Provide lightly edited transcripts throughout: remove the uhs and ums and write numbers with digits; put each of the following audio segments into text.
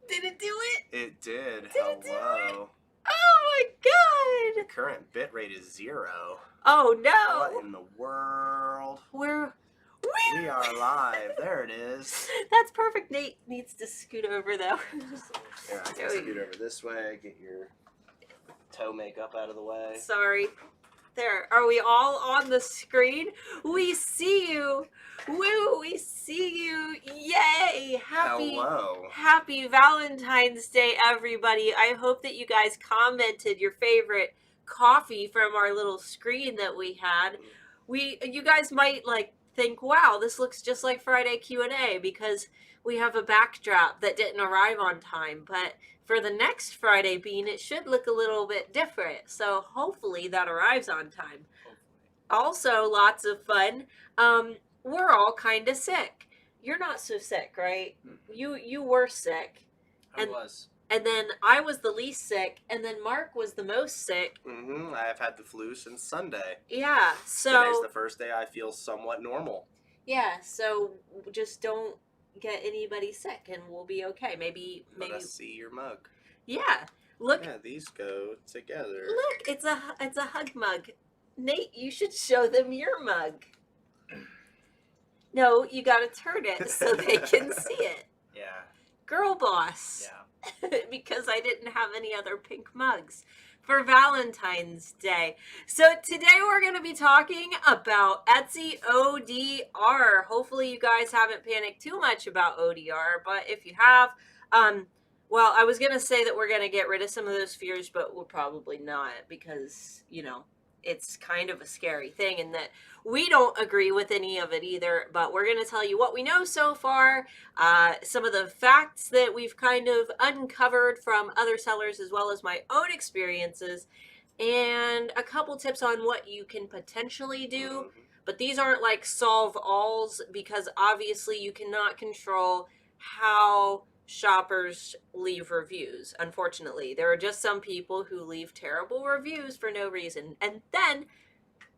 Did it do it? It did. Did it do Hello. Oh my The god! current bit rate is 0. Oh no! What in the world? We are live. There it is. That's perfect. Nate needs to scoot over though. Here, I can scoot over this way. Get your toe makeup out of the way. Sorry. There. Are we all on the screen? We see you. Woo! We see you. Yay! Hello. Happy Valentine's Day, everybody. I hope that you guys commented your favorite coffee from our little screen that we had. You guys might like think, wow, this looks just like Friday Q&A because we have a backdrop that didn't arrive on time, but for the next Friday bean, it should look a little bit different. So hopefully that arrives on time. Also, lots of fun. We're all kind of sick. You're not so sick, right? You were sick. I was. And then I was the least sick, and then Mark was the most sick. Mm-hmm. I have had the flu since Sunday. Yeah, so... Today's the first day I feel somewhat normal. Yeah, so just don't get anybody sick, and we'll be okay. Maybe... Let us see your mug. Yeah, look. Yeah, these go together. Look, it's a hug mug. Nate, you should show them your mug. No, you gotta turn it so they can see it. Yeah. Girl boss. Yeah. Because I didn't have any other pink mugs for Valentine's Day. So today we're going to be talking about Etsy ODR. Hopefully you guys haven't panicked too much about ODR, but if you have, well, I was going to say that we're going to get rid of some of those fears, but we'll probably not because, you know, it's kind of a scary thing and that we don't agree with any of it either, but we're going to tell you what we know so far, some of the facts that we've kind of uncovered from other sellers as well as my own experiences, and a couple tips on what you can potentially do. But these aren't like solve alls because obviously you cannot control how shoppers leave reviews. Unfortunately, there are just some people who leave terrible reviews for no reason. And then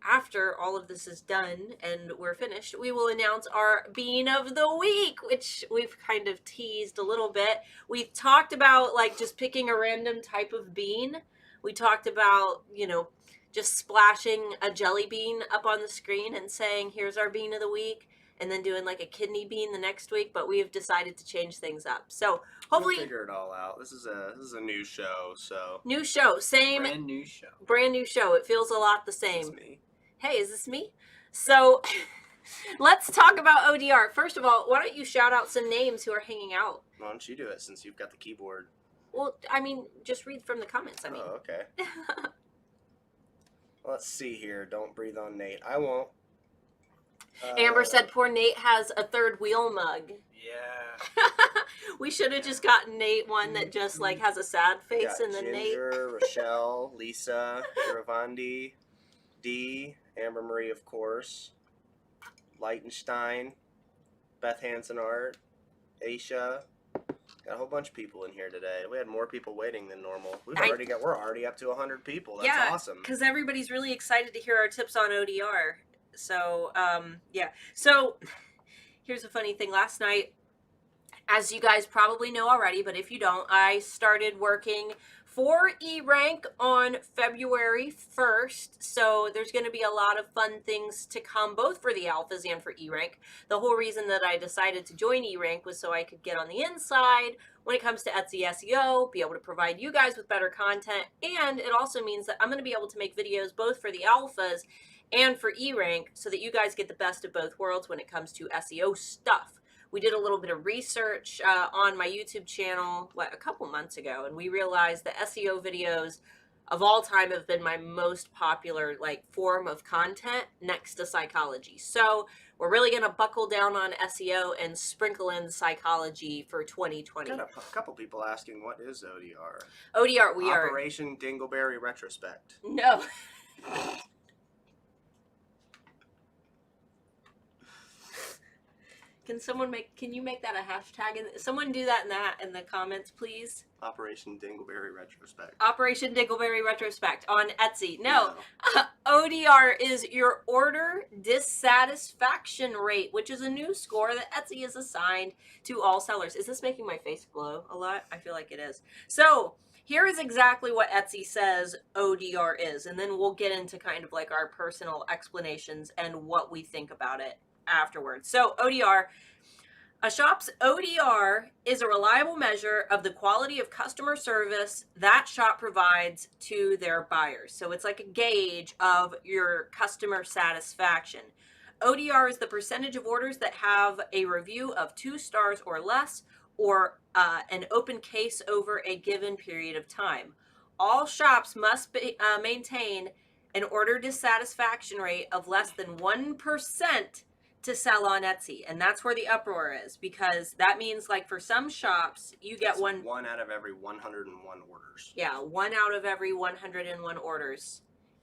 after all of this is done and we're finished, we will announce our bean of the week, which we've kind of teased a little bit. We've talked about like just picking a random type of bean. We talked about, you know, just splashing a jelly bean up on the screen and saying, here's our bean of the week, and then doing like a kidney bean the next week, but we have decided to change things up. So hopefully we'll figure it all out. This is a new show, so new show, same brand new show. Brand new show. It feels a lot the same. It's me. Hey, is this me? So let's talk about ODR. First of all, why don't you shout out some names who are hanging out? Why don't you do it since you've got the keyboard? Well, I mean, just read from the comments. I mean. Oh, okay. Let's see here. Don't breathe on Nate. I won't. Amber said poor Nate has a third wheel mug. Yeah. We should have just gotten Nate one that just like has a sad face and then Ginger, Nate. Rochelle, Lisa, Ravandi, Dee, Amber Marie, of course, Lichtenstein, Beth Hansen Art, Aisha. Got a whole bunch of people in here today. We had more people waiting than normal. We're already up to 100 people. That's awesome. Because everybody's really excited to hear our tips on ODR. So, yeah. So, here's a funny thing. Last night, as you guys probably know already, but if you don't, I started working for eRank on February 1st. So, there's going to be a lot of fun things to come, both for the Alphas and for eRank. The whole reason that I decided to join eRank was so I could get on the inside when it comes to Etsy SEO, be able to provide you guys with better content, and it also means that I'm going to be able to make videos both for the Alphas and for eRank so that you guys get the best of both worlds when it comes to SEO stuff. We did a little bit of research on my YouTube channel a couple months ago, and we realized that SEO videos of all time have been my most popular like form of content next to psychology. So we're really going to buckle down on SEO and sprinkle in psychology for 2020. Got a couple people asking, what is ODR? ODR, we are... Operation Dingleberry Retrospect. No. Can you make that a hashtag? Someone do that in the comments, please. Operation Dingleberry Retrospect. Operation Dingleberry Retrospect on Etsy. No. ODR is your order dissatisfaction rate, which is a new score that Etsy has assigned to all sellers. Is this making my face glow a lot? I feel like it is. So here is exactly what Etsy says ODR is, and then we'll get into kind of like our personal explanations and what we think about it afterwards. So ODR, a shop's ODR is a reliable measure of the quality of customer service that shop provides to their buyers. So it's like a gauge of your customer satisfaction. ODR is the percentage of orders that have a review of 2 stars or less, or an open case over a given period of time. All shops must maintain an order dissatisfaction rate of less than 1% to sell on Etsy, and that's where the uproar is, because that means, like, for some shops you get It's one out of every 101 orders. Yeah, 1 out of every 101 orders,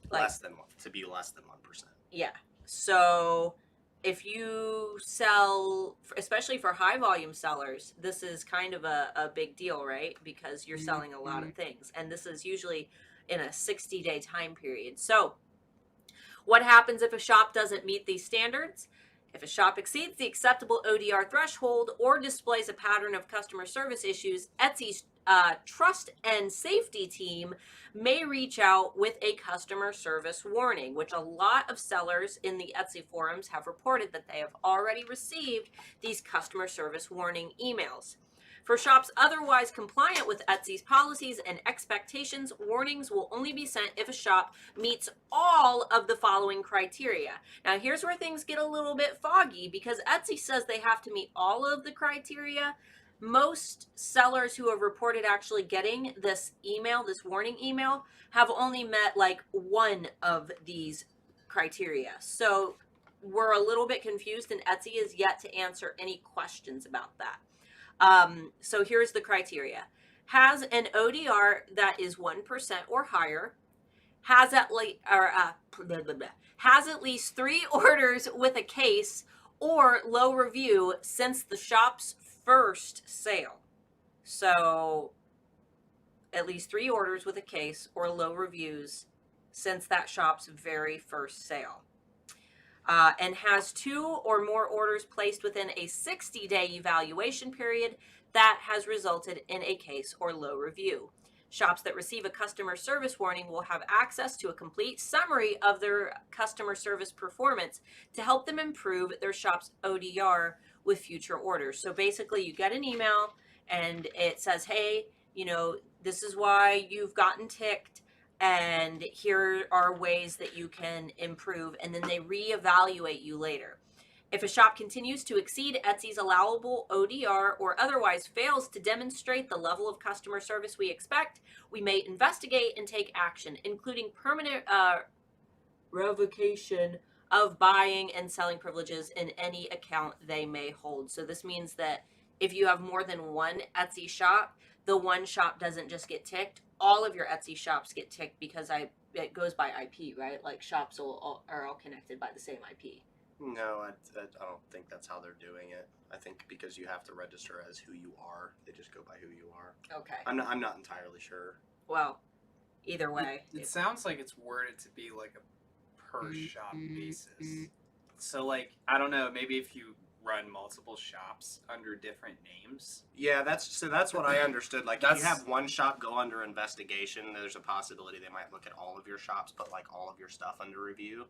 like, less than 1%. Yeah, so if you sell, especially for high volume sellers, this is kind of a big deal, right? Because you're selling a lot of things, and this is usually in a 60-day time period. So what happens if a shop doesn't meet these standards? If a shop exceeds the acceptable ODR threshold or displays a pattern of customer service issues, Etsy's trust and safety team may reach out with a customer service warning, which a lot of sellers in the Etsy forums have reported that they have already received these customer service warning emails. For shops otherwise compliant with Etsy's policies and expectations, warnings will only be sent if a shop meets all of the following criteria. Now, here's where things get a little bit foggy, because Etsy says they have to meet all of the criteria. Most sellers who have reported actually getting this email, this warning email, have only met like one of these criteria. So we're a little bit confused, and Etsy is yet to answer any questions about that. So here's the criteria. Has an ODR that is 1% or higher, has at least 3 orders with a case or low review since the shop's first sale. So at least 3 orders with a case or low reviews since that shop's very first sale. And has 2 or more orders placed within a 60-day evaluation period that has resulted in a case or low review. Shops that receive a customer service warning will have access to a complete summary of their customer service performance to help them improve their shop's ODR with future orders. So basically, you get an email and it says, hey, you know, this is why you've gotten ticked, and here are ways that you can improve, and then they reevaluate you later. If a shop continues to exceed Etsy's allowable ODR or otherwise fails to demonstrate the level of customer service we expect, we may investigate and take action, including permanent revocation of buying and selling privileges in any account they may hold. So this means that if you have more than one Etsy shop, the one shop doesn't just get ticked. All of your Etsy shops get ticked because it goes by IP, right? Like shops are all connected by the same IP. No, I don't think that's how they're doing it. I think because you have to register as who you are, they just go by who you are. Okay. I'm not entirely sure. Well, either way. It sounds like it's worded to be like a per shop basis. So like, I don't know, maybe if you run multiple shops under different names. Yeah, that's what I understood. Like, if you have one shop go under investigation, there's a possibility they might look at all of your shops, put like all of your stuff under review.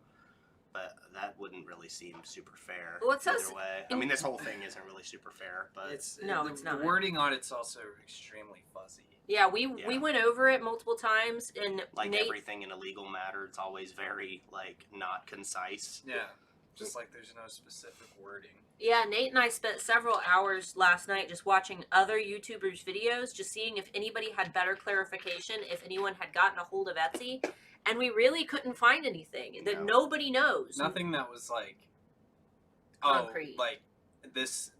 But that wouldn't really seem super fair. Well, it says, either way. I mean, this whole thing isn't really super fair, but it's not. The wording on it's also extremely fuzzy. Yeah, we went over it multiple times, and like Nate, everything in a legal matter, it's always very like not concise. Yeah, just like there's no specific wording. Yeah, Nate and I spent several hours last night just watching other YouTubers' videos, just seeing if anybody had better clarification, if anyone had gotten a hold of Etsy, and we really couldn't find anything that nobody knows. Nothing that was like, concrete. Oh, like this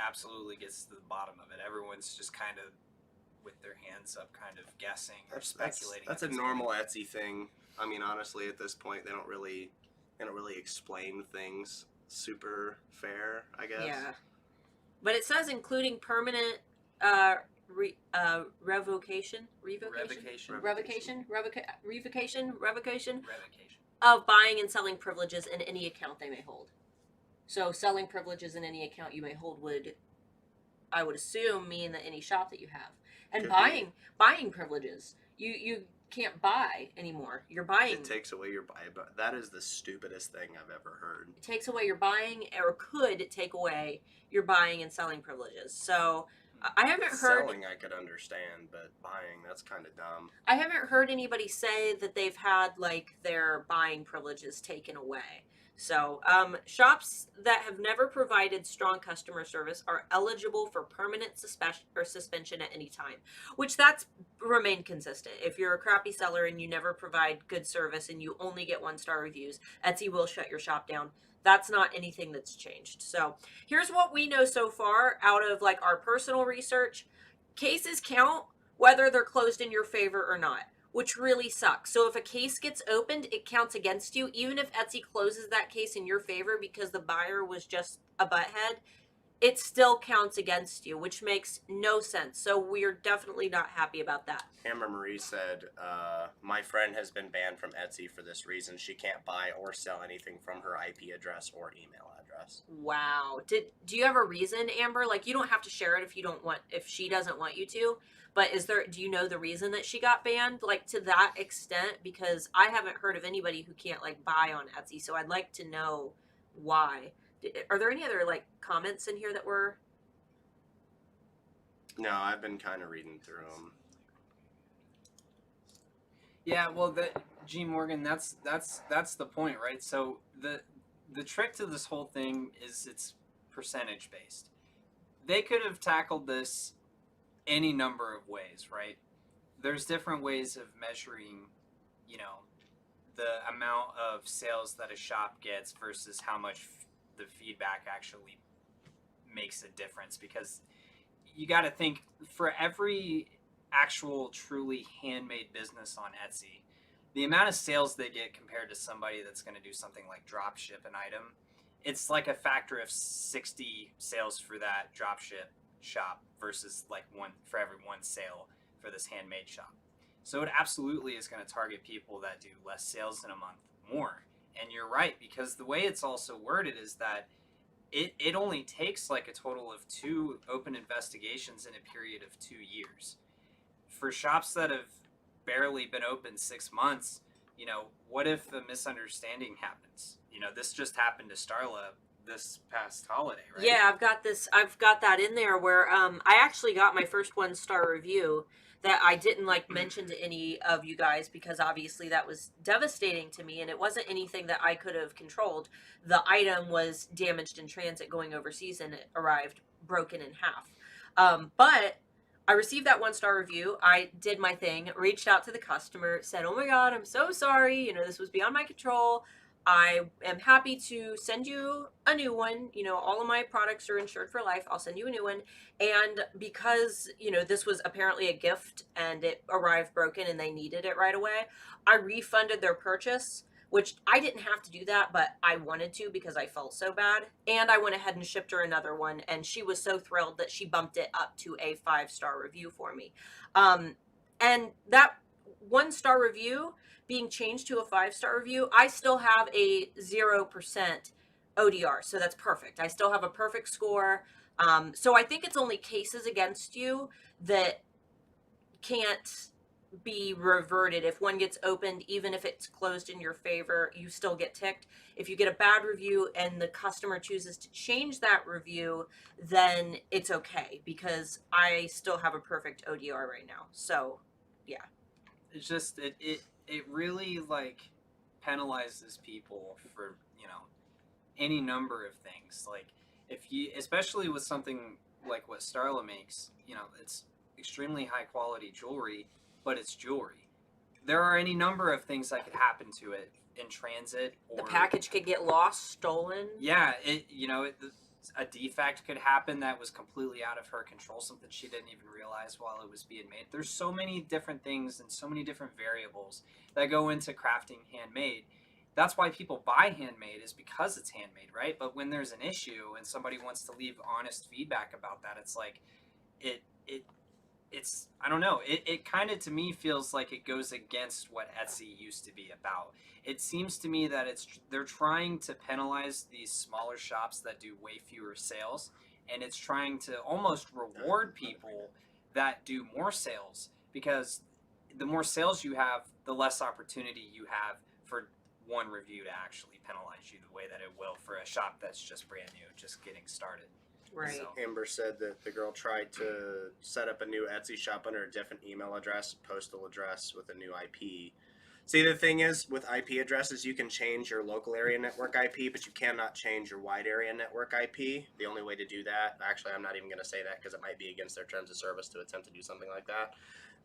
absolutely gets to the bottom of it. Everyone's just kind of with their hands up, kind of guessing or speculating. That's a normal Etsy thing. I mean, honestly, at this point, they don't really explain things super fair, I guess. Yeah. But it says including permanent revocation of buying and selling privileges in any account they may hold. So selling privileges in any account you may hold would, I would assume, mean that any shop that you have. And Could buying privileges, you can't buy anymore. You're buying. It takes away your buy. But that is the stupidest thing I've ever heard. It takes away your buying, or could take away your buying and selling privileges. So I haven't heard. Selling I could understand, but buying, that's kind of dumb. I haven't heard anybody say that they've had like their buying privileges taken away. So shops that have never provided strong customer service are eligible for permanent suspension at any time, which that's remained consistent. If you're a crappy seller and you never provide good service and you only get 1-star reviews, Etsy will shut your shop down. That's not anything that's changed. So here's what we know so far out of like our personal research. Cases count whether they're closed in your favor or not, which really sucks. So if a case gets opened, it counts against you. Even if Etsy closes that case in your favor because the buyer was just a butthead, it still counts against you, which makes no sense. So we're definitely not happy about that. Amber Marie said, my friend has been banned from Etsy for this reason. She can't buy or sell anything from her IP address or email address. Wow. Do you have a reason, Amber? Like, you don't have to share it if she doesn't want you to. But do you know the reason that she got banned, like to that extent? Because I haven't heard of anybody who can't like buy on Etsy. So I'd like to know why. Are there any other like comments in here that were? No, I've been kind of reading through them. Yeah, well, G Morgan, that's the point, right? So the trick to this whole thing is it's percentage based. They could have tackled this any number of ways, right? There's different ways of measuring, the amount of sales that a shop gets versus how much the feedback actually makes a difference, because you got to think, for every actual truly handmade business on Etsy, the amount of sales they get compared to somebody that's going to do something like drop ship an item, it's like a factor of 60 sales for that drop ship shop versus like one for every one sale for this handmade shop. So it absolutely is going to target people that do less sales in a month more. And you're right, because the way it's also worded is that it only takes like a total of 2 open investigations in a period of 2 years. For shops that have barely been open 6 months, what if a misunderstanding happens? This just happened to Starla this past holiday, right? Yeah, I've got that in there where I actually got my first 1-star review that I didn't like mention to any of you guys, because obviously that was devastating to me and it wasn't anything that I could have controlled. The item was damaged in transit going overseas and it arrived broken in half. But I received that 1-star review. I did my thing, reached out to the customer, said, "Oh my God, I'm so sorry. This was beyond my control. I am happy to send you a new one. All of my products are insured for life. I'll send you a new one. And because, this was apparently a gift and it arrived broken and they needed it right away, I refunded their purchase, which I didn't have to do that, but I wanted to because I felt so bad. And I went ahead and shipped her another one. And she was so thrilled that she bumped it up to a 5-star review for me. And that 1-star review being changed to a 5-star review, I still have a 0% ODR. So that's perfect. I still have a perfect score. So I think it's only cases against you that can't be reverted. If one gets opened, even if it's closed in your favor, you still get ticked. If you get a bad review and the customer chooses to change that review, then it's okay, because I still have a perfect ODR right now. So yeah. It's just it really like penalizes people for any number of things. Like, if you, especially with something like what Starla makes, it's extremely high quality jewelry, but it's jewelry. There are any number of things that could happen to it in transit, or the package could get lost, stolen. Yeah, a defect could happen that was completely out of her control, something she didn't even realize while it was being made. There's so many different things and so many different variables that go into crafting handmade that's why people buy handmade, is because it's handmade, right? But when there's an issue and somebody wants to leave honest feedback about that, it's like it's I don't know. It kind of, to me, feels like it goes against what Etsy used to be about. It seems to me that they're trying to penalize these smaller shops that do way fewer sales, and it's trying to almost reward people that do more sales, because the more sales you have, the less opportunity you have for one review to actually penalize you the way that it will for a shop that's just brand new, just getting started. Right. So, Amber said that the girl tried to set up a new Etsy shop under a different email address, postal address with a new IP. See, the thing is, with IP addresses, you can change your local area network IP, but you cannot change your wide area network IP. The only way to do that, actually, I'm not even going to say that because it might be against their terms of service to attempt to do something like that.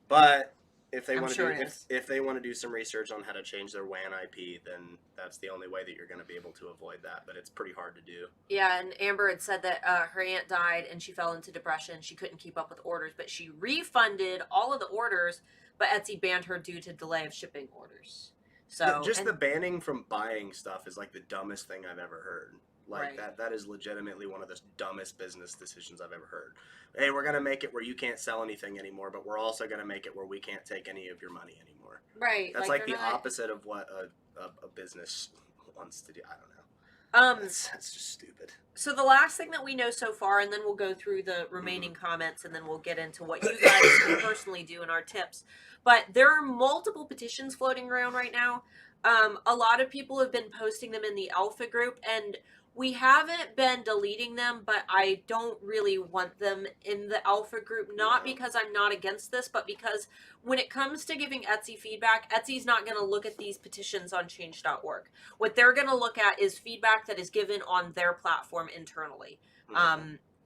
But if they want to do, if they want to do some research on how to change their WAN IP, then that's the only way that you're going to be able to avoid that. But it's pretty hard to do. Yeah, and Amber had said that her aunt died and she fell into depression. She couldn't keep up with orders, but she refunded all of the orders, but Etsy banned her due to delay of shipping orders. So the banning from buying stuff is like the dumbest thing I've ever heard. Like Right. that is legitimately one of the dumbest business decisions I've ever heard. Hey, we're gonna make it where you can't sell anything anymore, but we're also gonna make it where we can't take any of your money anymore. Right. That's like the they're not- opposite of what a business wants to do. I don't know. That's just stupid. So the last thing that we know so far, and then we'll go through the remaining comments, and then we'll get into what you guys can personally do in our tips. But there are multiple petitions floating around right now. A lot of people have been posting them in the alpha group, and we haven't been deleting them, but I don't really want them in the alpha group, not because I'm not against this, but because when it comes to giving Etsy feedback, Etsy's not going to look at these petitions on change.org. What they're going to look at is feedback that is given on their platform internally.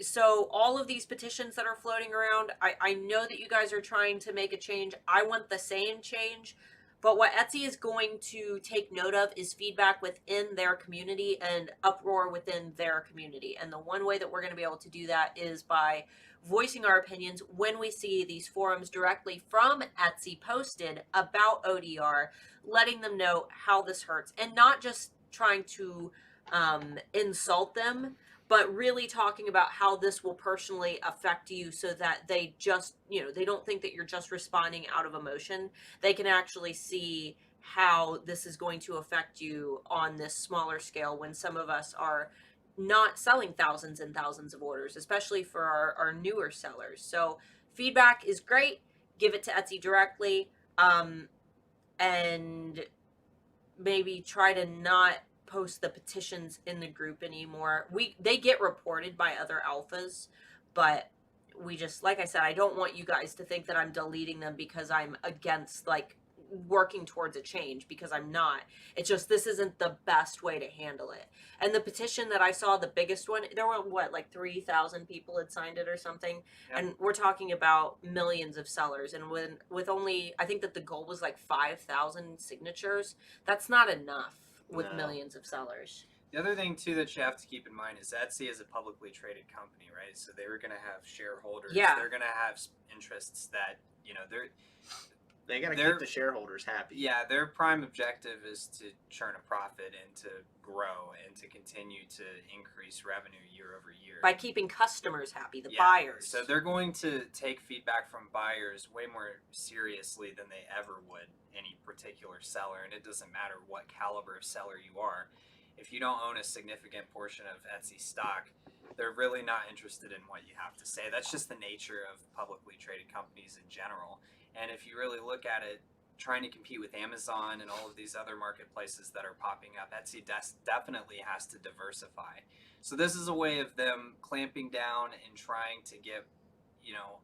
So all of these petitions that are floating around, I know that you guys are trying to make a change. I want the same change. But what Etsy is going to take note of is feedback within their community and uproar within their community. And the one way that we're going to be able to do that is by voicing our opinions when we see these forums directly from Etsy posted about ODR, letting them know how this hurts, and not just trying to insult them, but really talking about how this will personally affect you, so that they just, they don't think that you're just responding out of emotion. They can actually see how this is going to affect you on this smaller scale, when some of us are not selling thousands and thousands of orders, especially for our newer sellers. So feedback is great. Give it to Etsy directly, and maybe try to not post the petitions in the group anymore. They get reported by other alphas, but we just, like I said, I don't want you guys to think that I'm deleting them because I'm against working towards a change, because I'm not. It's just, this isn't the best way to handle it. And the petition that I saw, the biggest one, there were 3,000 people had signed it or something. Yeah. And we're talking about millions of sellers, and with only, I think that the goal was 5,000 signatures. That's not enough with millions of sellers. The other thing too that you have to keep in mind is Etsy is a publicly traded company, right? So they're going to have shareholders. Yeah. They're going to have interests that, They got to keep the shareholders happy. Yeah, their prime objective is to churn a profit and to grow and to continue to increase revenue year over year. By keeping customers happy, the buyers. So they're going to take feedback from buyers way more seriously than they ever would any particular seller. And it doesn't matter what caliber of seller you are. If you don't own a significant portion of Etsy stock, they're really not interested in what you have to say. That's just the nature of publicly traded companies in general. And if you really look at it, trying to compete with Amazon and all of these other marketplaces that are popping up, Etsy definitely has to diversify. So this is a way of them clamping down and trying to get,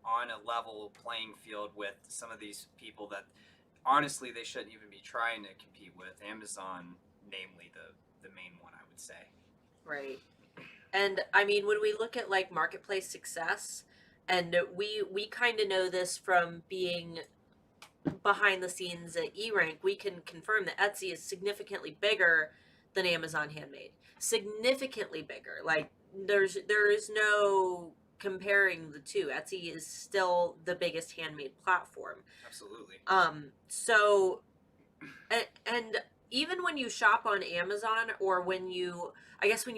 on a level playing field with some of these people that honestly they shouldn't even be trying to compete with. Amazon, namely the main one, I would say. Right. And I mean, when we look at marketplace success, and we kind of know this from being behind the scenes at eRank, we can confirm that Etsy is significantly bigger than Amazon Handmade. Significantly bigger. There is no comparing the two. Etsy is still the biggest handmade platform. Absolutely. So, and even when you shop on Amazon, or when you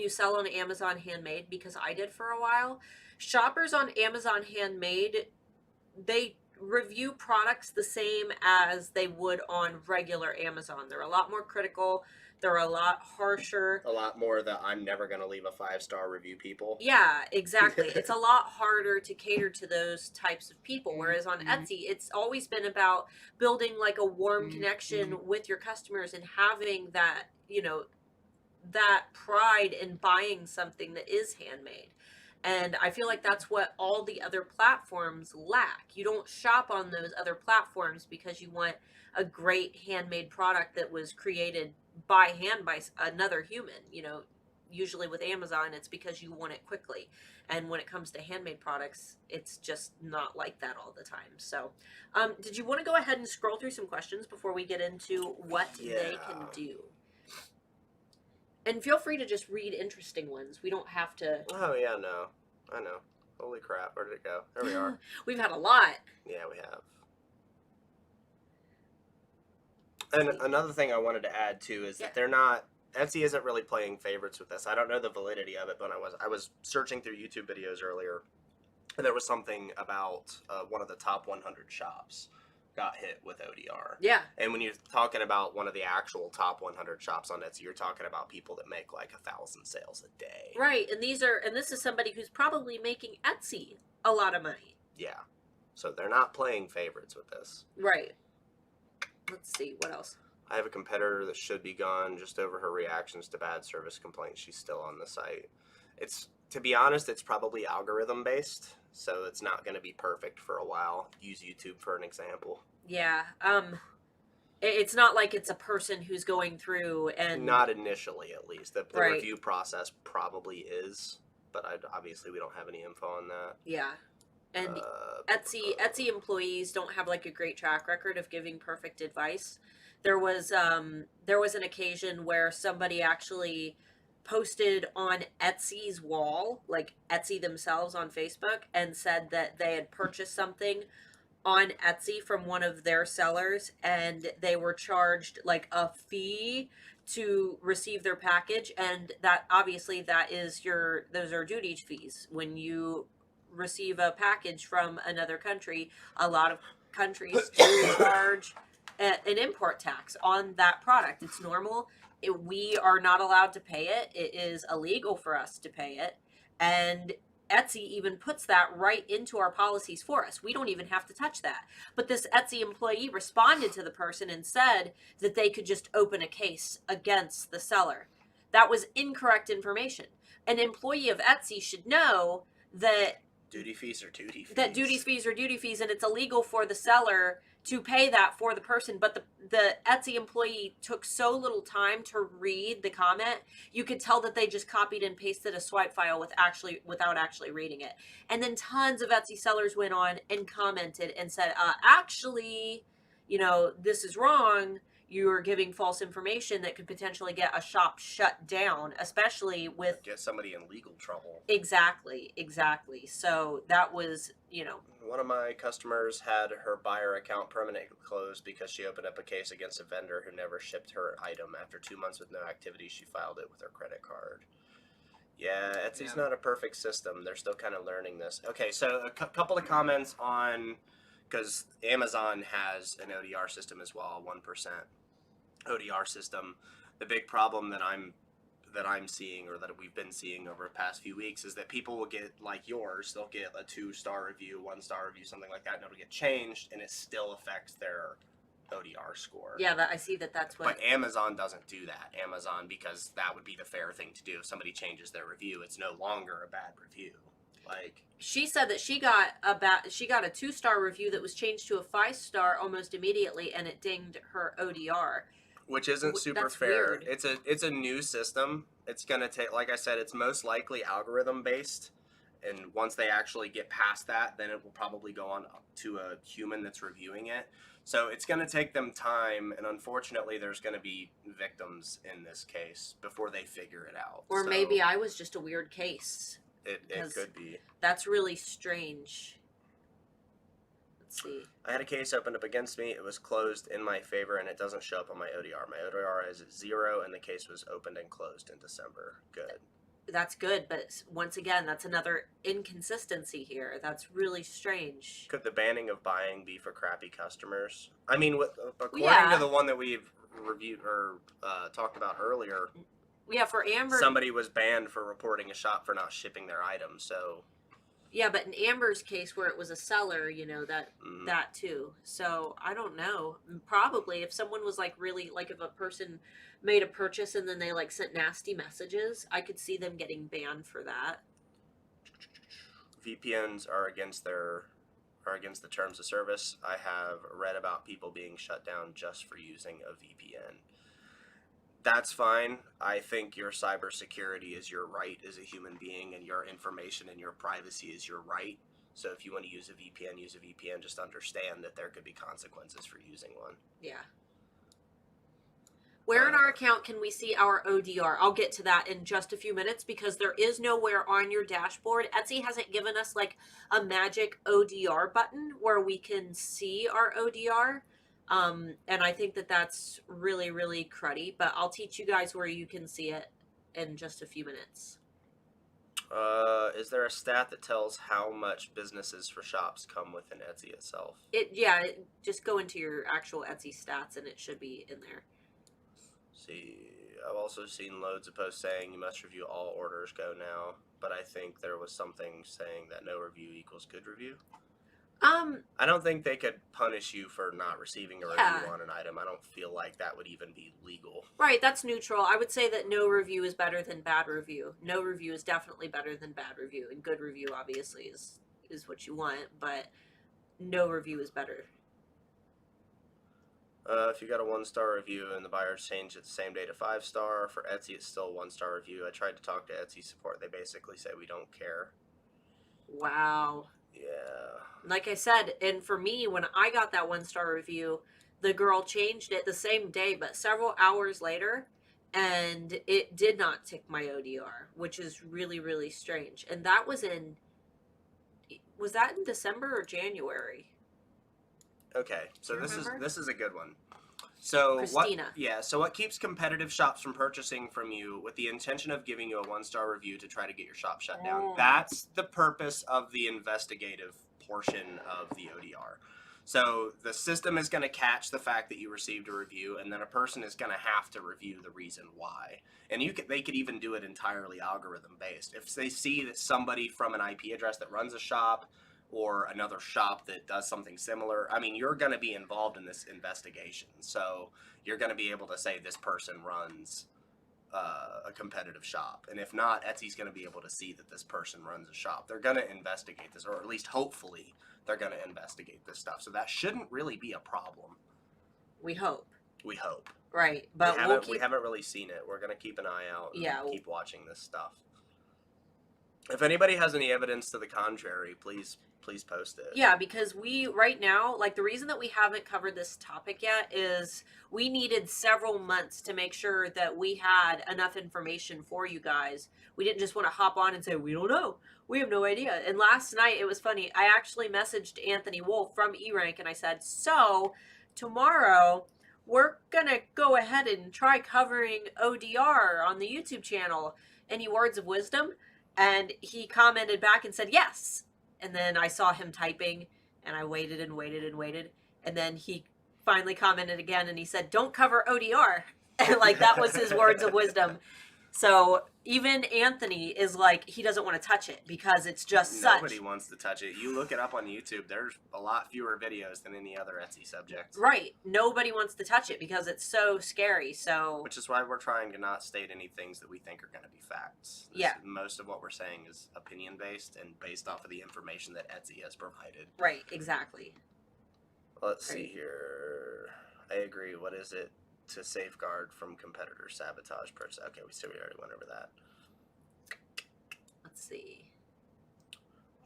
sell on Amazon Handmade, because I did for a while, shoppers on Amazon Handmade, they review products the same as they would on regular Amazon. They're a lot more critical. They're a lot harsher. A lot more that I'm never going to leave a 5-star review people. Yeah, exactly. It's a lot harder to cater to those types of people. Whereas on Etsy, it's always been about building like a warm connection with your customers and having that, that pride in buying something that is handmade. And I feel like that's what all the other platforms lack. You don't shop on those other platforms because you want a great handmade product that was created by hand by another human. Usually with Amazon, it's because you want it quickly. And when it comes to handmade products, it's just not like that all the time. So, did you want to go ahead and scroll through some questions before we get into what they can do? And feel free to just read interesting ones. We don't have to. Oh, yeah, no. I know. Holy crap. Where did it go? There we are. We've had a lot. Yeah, we have. And another thing I wanted to add, too, is that Etsy isn't really playing favorites with this. I don't know the validity of it, but I was searching through YouTube videos earlier, and there was something about one of the top 100 shops got hit with ODR. Yeah. And when you're talking about one of the actual top 100 shops on Etsy, you're talking about people that make like 1,000 sales a day. Right. And this is somebody who's probably making Etsy a lot of money. Yeah. So they're not playing favorites with this. Right. Let's see. What else? I have a competitor that should be gone just over her reactions to bad service complaints. She's still on the site. To be honest, it's probably algorithm based, so it's not going to be perfect for a while. Use YouTube for an example. Yeah. It's not like it's a person who's going through and... Not initially, at least. The Right. review process probably is, but obviously we don't have any info on that. Yeah. And Etsy employees don't have like a great track record of giving perfect advice. There was an occasion where somebody actually posted on Etsy's wall, like Etsy themselves on Facebook, and said that they had purchased something on Etsy from one of their sellers, and they were charged like a fee to receive their package, and that obviously those are duty fees. When you receive a package from another country, a lot of countries do charge an import tax on that product. It's normal. We are not allowed to pay it. It is illegal for us to pay it. And Etsy even puts that right into our policies for us. We don't even have to touch that. But this Etsy employee responded to the person and said that they could just open a case against the seller. That was incorrect information. An employee of Etsy should know that duty fees are duty fees. That duty fees are duty fees, and it's illegal for the seller to pay that for the person. But the Etsy employee took so little time to read the comment, you could tell that they just copied and pasted a swipe file without actually reading it. And then tons of Etsy sellers went on and commented and said, actually, this is wrong. You're giving false information that could potentially get a shop shut down, especially with... Get somebody in legal trouble. Exactly. So that was, One of my customers had her buyer account permanently closed because she opened up a case against a vendor who never shipped her item. After 2 months with no activity, she filed it with her credit card. Yeah, Etsy's not a perfect system. They're still kind of learning this. Okay, so a couple of comments on... Because Amazon has an ODR system as well, a 1% ODR system. The big problem that I'm seeing, or that we've been seeing over the past few weeks, is that people will get, like yours, they'll get a 2-star review, 1-star review, something like that, and it'll get changed, and it still affects their ODR score. Yeah, I see that's what... But Amazon doesn't do that. Amazon, because that would be the fair thing to do. If somebody changes their review, it's no longer a bad review. She said that she got a 2-star review that was changed to a 5-star almost immediately, and it dinged her ODR. Which isn't super That's fair. weird. It's a new system. It's gonna take, like I said, it's most likely algorithm based, and once they actually get past that, then it will probably go on to a human that's reviewing it. So it's gonna take them time, and unfortunately, there's gonna be victims in this case before they figure it out. Or maybe I was just a weird case. It could be. That's really strange. Let's see. I had a case opened up against me. It was closed in my favor, and it doesn't show up on my ODR. My ODR is at 0, and the case was opened and closed in December. Good. That's good, but once again, that's another inconsistency here. That's really strange. Could the banning of buying be for crappy customers? I mean, according Yeah. to the one that we've reviewed or talked about earlier, Yeah, for Amber. somebody was banned for reporting a shop for not shipping their items. So Yeah, but in Amber's case, where it was a seller, you know, mm, that too. So I don't know. Probably if someone was like really like if a person made a purchase and then they like sent nasty messages, I could see them getting banned for that. VPNs are against the terms of service. I have read about people being shut down just for using a VPN. That's fine. I think your cybersecurity is your right as a human being, and your information and your privacy is your right. So if you want to use a VPN, use a VPN. Just understand that there could be consequences for using one. Yeah. Where in our account can we see our ODR? I'll get to that in just a few minutes because there is nowhere on your dashboard. Etsy hasn't given us like a magic ODR button where we can see our ODR. And I think that that's really, really cruddy, but I'll teach you guys where you can see it in just a few minutes. Is there a stat that tells how much businesses for shops come within Etsy itself? Just go into your actual Etsy stats and it should be in there. See, I've also seen loads of posts saying you must review all orders go now, but I think there was something saying that no review equals good review. I don't think they could punish you for not receiving a review on an item. I don't feel like that would even be legal. Right, that's neutral. I would say that no review is better than bad review. No review is definitely better than bad review, and good review obviously is what you want, but no review is better. If you got a 1-star review and the buyer changed it the same day to 5-star, for Etsy it's still a 1-star review. I tried to talk to Etsy support. They basically say we don't care. Wow. Yeah. Like I said, and for me, when I got that 1-star review, the girl changed it the same day, but several hours later, and it did not tick my ODR, which is really, really strange. And that was was that in December or January? Okay, so Do you remember? this is a good one. So Christina. So what keeps competitive shops from purchasing from you with the intention of giving you a 1-star review to try to get your shop shut down? Oh. That's the purpose of the investigative portion of the ODR. So the system is going to catch the fact that you received a review, and then a person is going to have to review the reason why. And they could even do it entirely algorithm based. If they see that somebody from an IP address that runs a shop or another shop that does something similar, I mean, you're going to be involved in this investigation. So you're going to be able to say this person runs a competitive shop. And if not, Etsy's going to be able to see that this person runs a shop. They're going to investigate this, or at least hopefully they're going to investigate this stuff. So that shouldn't really be a problem. We hope. We hope. Right, but we haven't really seen it. We're going to keep an eye out and keep watching this stuff. If anybody has any evidence to the contrary, please post it. Yeah, because we, right now, like the reason that we haven't covered this topic yet is we needed several months to make sure that we had enough information for you guys. We didn't just want to hop on and say, we don't know. We have no idea. And last night, it was funny. I actually messaged Anthony Wolf from eRank and I said, so tomorrow we're going to go ahead and try covering ODR on the YouTube channel. Any words of wisdom? And he commented back and said, yes. And then I saw him typing and I waited and waited and waited. And then he finally commented again and he said, don't cover ODR. And like that was his words of wisdom. So even Anthony is like, he doesn't want to touch it because it's just Nobody wants to touch it. You look it up on YouTube, there's a lot fewer videos than any other Etsy subject. Right. Nobody wants to touch it because it's so scary. So which is why we're trying to not state any things that we think are going to be facts. Most of what we're saying is opinion based and based off of the information that Etsy has provided. Right, exactly. Let's see here. I agree. What is it? To safeguard from competitor sabotage purchase. Okay, we already went over that. Let's see.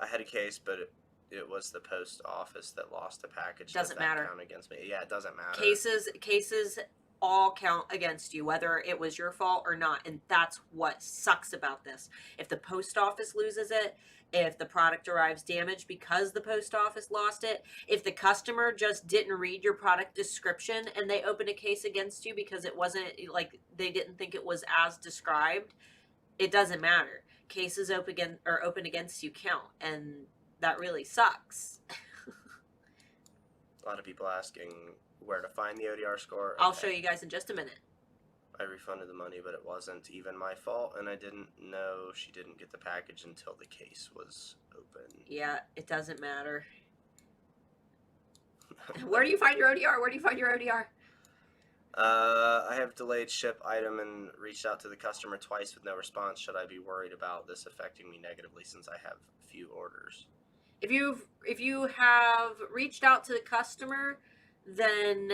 I had a case, but it was the post office that lost a package. Doesn't matter. Count against me? Yeah, it doesn't matter. Cases all count against you, whether it was your fault or not. And that's what sucks about this. If the post office loses it, if the product arrives damaged because the post office lost it, if the customer just didn't read your product description and they opened a case against you because it wasn't like they didn't think it was as described, it doesn't matter. Cases open against you count, and that really sucks. A lot of people asking where to find the ODR score. I'll show you guys in just a minute. I refunded the money, but it wasn't even my fault, and I didn't know she didn't get the package until the case was open. Yeah, it doesn't matter. Where do you find your ODR? Where do you find your ODR? I have delayed ship item and reached out to the customer twice with no response. Should I be worried about this affecting me negatively since I have few orders? If you have reached out to the customer, then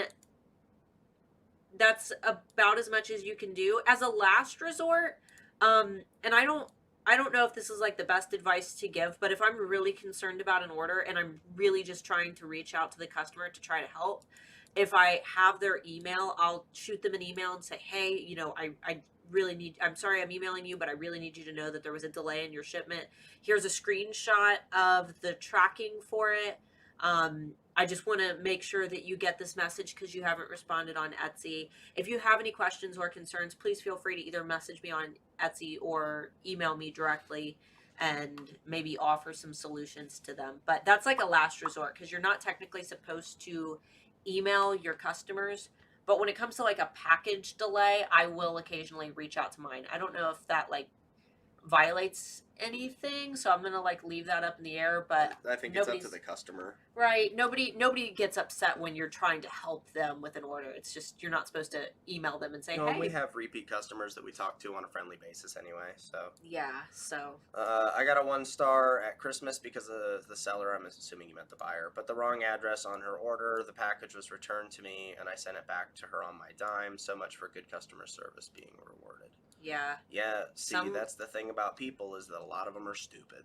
that's about as much as you can do as a last resort. And I don't know if this is like the best advice to give, but if I'm really concerned about an order and I'm really just trying to reach out to the customer to try to help, if I have their email, I'll shoot them an email and say, hey, you know, I really need, I'm sorry I'm emailing you, but I really need you to know that there was a delay in your shipment. Here's a screenshot of the tracking for it. I just want to make sure that you get this message because you haven't responded on Etsy. If you have any questions or concerns, please feel free to either message me on Etsy or email me directly and maybe offer some solutions to them. But that's like a last resort because you're not technically supposed to email your customers. But when it comes to like a package delay, I will occasionally reach out to mine. I don't know if that like violates anything, so I'm gonna like leave that up in the air, but I think it's up to the customer. Right. Nobody gets upset when you're trying to help them with an order. It's just you're not supposed to email them and say, No, hey. we have repeat customers that we talk to on a friendly basis anyway, so. Yeah, so. I got a 1-star at Christmas because of the seller. I'm assuming you meant the buyer, but the wrong address on her order. The package was returned to me, and I sent it back to her on my dime. So much for good customer service being rewarded. Yeah. Yeah, see, that's the thing about people is that a lot of them are stupid.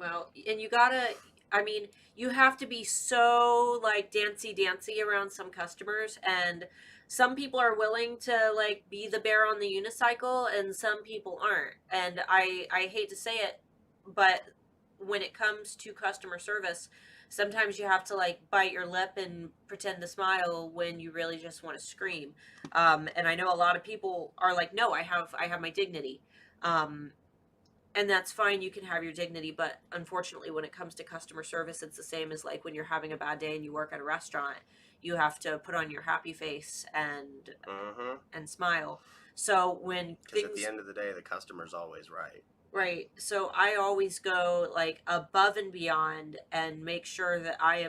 Well, and you gotta, I mean, you have to be so like dancy around some customers, and some people are willing to like be the bear on the unicycle and some people aren't. And I hate to say it, but when it comes to customer service, sometimes you have to like bite your lip and pretend to smile when you really just want to scream. And I know a lot of people are like, no, I have my dignity. And that's fine, you can have your dignity, but unfortunately when it comes to customer service, it's the same as like when you're having a bad day and you work at a restaurant. You have to put on your happy face and smile. So when things, at the end of the day, the customer's always right. Right. So I always go like above and beyond and make sure that I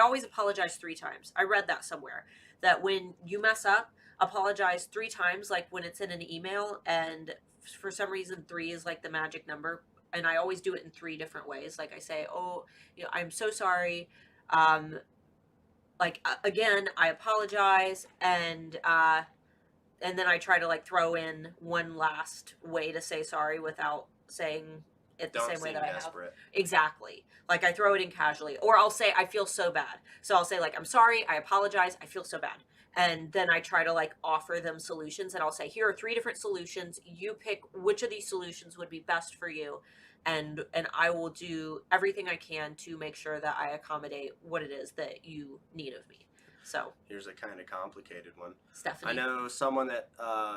always apologize 3 times. I read that somewhere that when you mess up, apologize 3 times, like when it's in an email, and for some reason 3 is like the magic number, and I always do it in 3 different ways. Like I say, oh, you know, I'm so sorry. Again, I apologize, and then I try to like throw in one last way to say sorry without saying it the same way that I have. Exactly. Like I throw it in casually, or I'll say I feel so bad. So I'll say like, I'm sorry, I apologize, I feel so bad. And then I try to like offer them solutions, and I'll say, here are 3 different solutions. You pick which of these solutions would be best for you. And I will do everything I can to make sure that I accommodate what it is that you need of me. So here's a kind of complicated one. Stephanie. I know someone that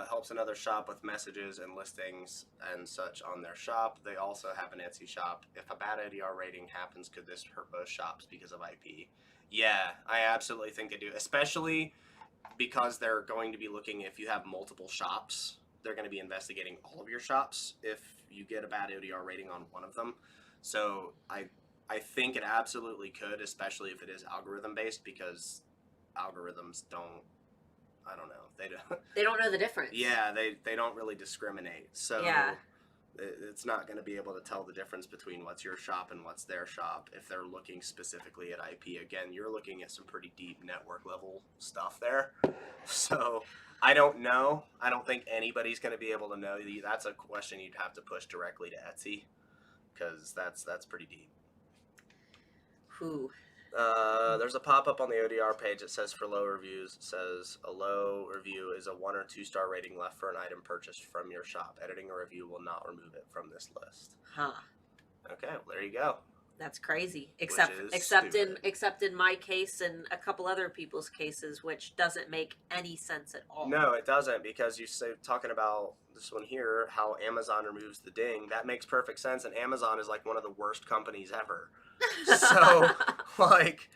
helps another shop with messages and listings and such on their shop. They also have an Etsy shop. If a bad ODR rating happens, could this hurt both shops because of IP? Yeah, I absolutely think they do, especially because they're going to be looking, if you have multiple shops, they're going to be investigating all of your shops if you get a bad ODR rating on one of them. So I think it absolutely could, especially if it is algorithm based, because algorithms I don't know, they don't know the difference. Yeah, they don't really discriminate. So yeah, it's not going to be able to tell the difference between what's your shop and what's their shop if they're looking specifically at IP. Again, you're looking at some pretty deep network level stuff there. So I don't know. I don't think anybody's going to be able to know. That's a question you'd have to push directly to Etsy, because that's pretty deep. Who? There's a pop-up on the ODR page that says for low reviews. It says a low review is a 1 or 2 star rating left for an item purchased from your shop. Editing a review will not remove it from this list. Huh. Okay, well, there you go. That's crazy. Which Except is in my case and a couple other people's cases, which doesn't make any sense at all. No, it doesn't, because you say, talking about this one here, how Amazon removes the ding. That makes perfect sense, and Amazon is like one of the worst companies ever. So, like,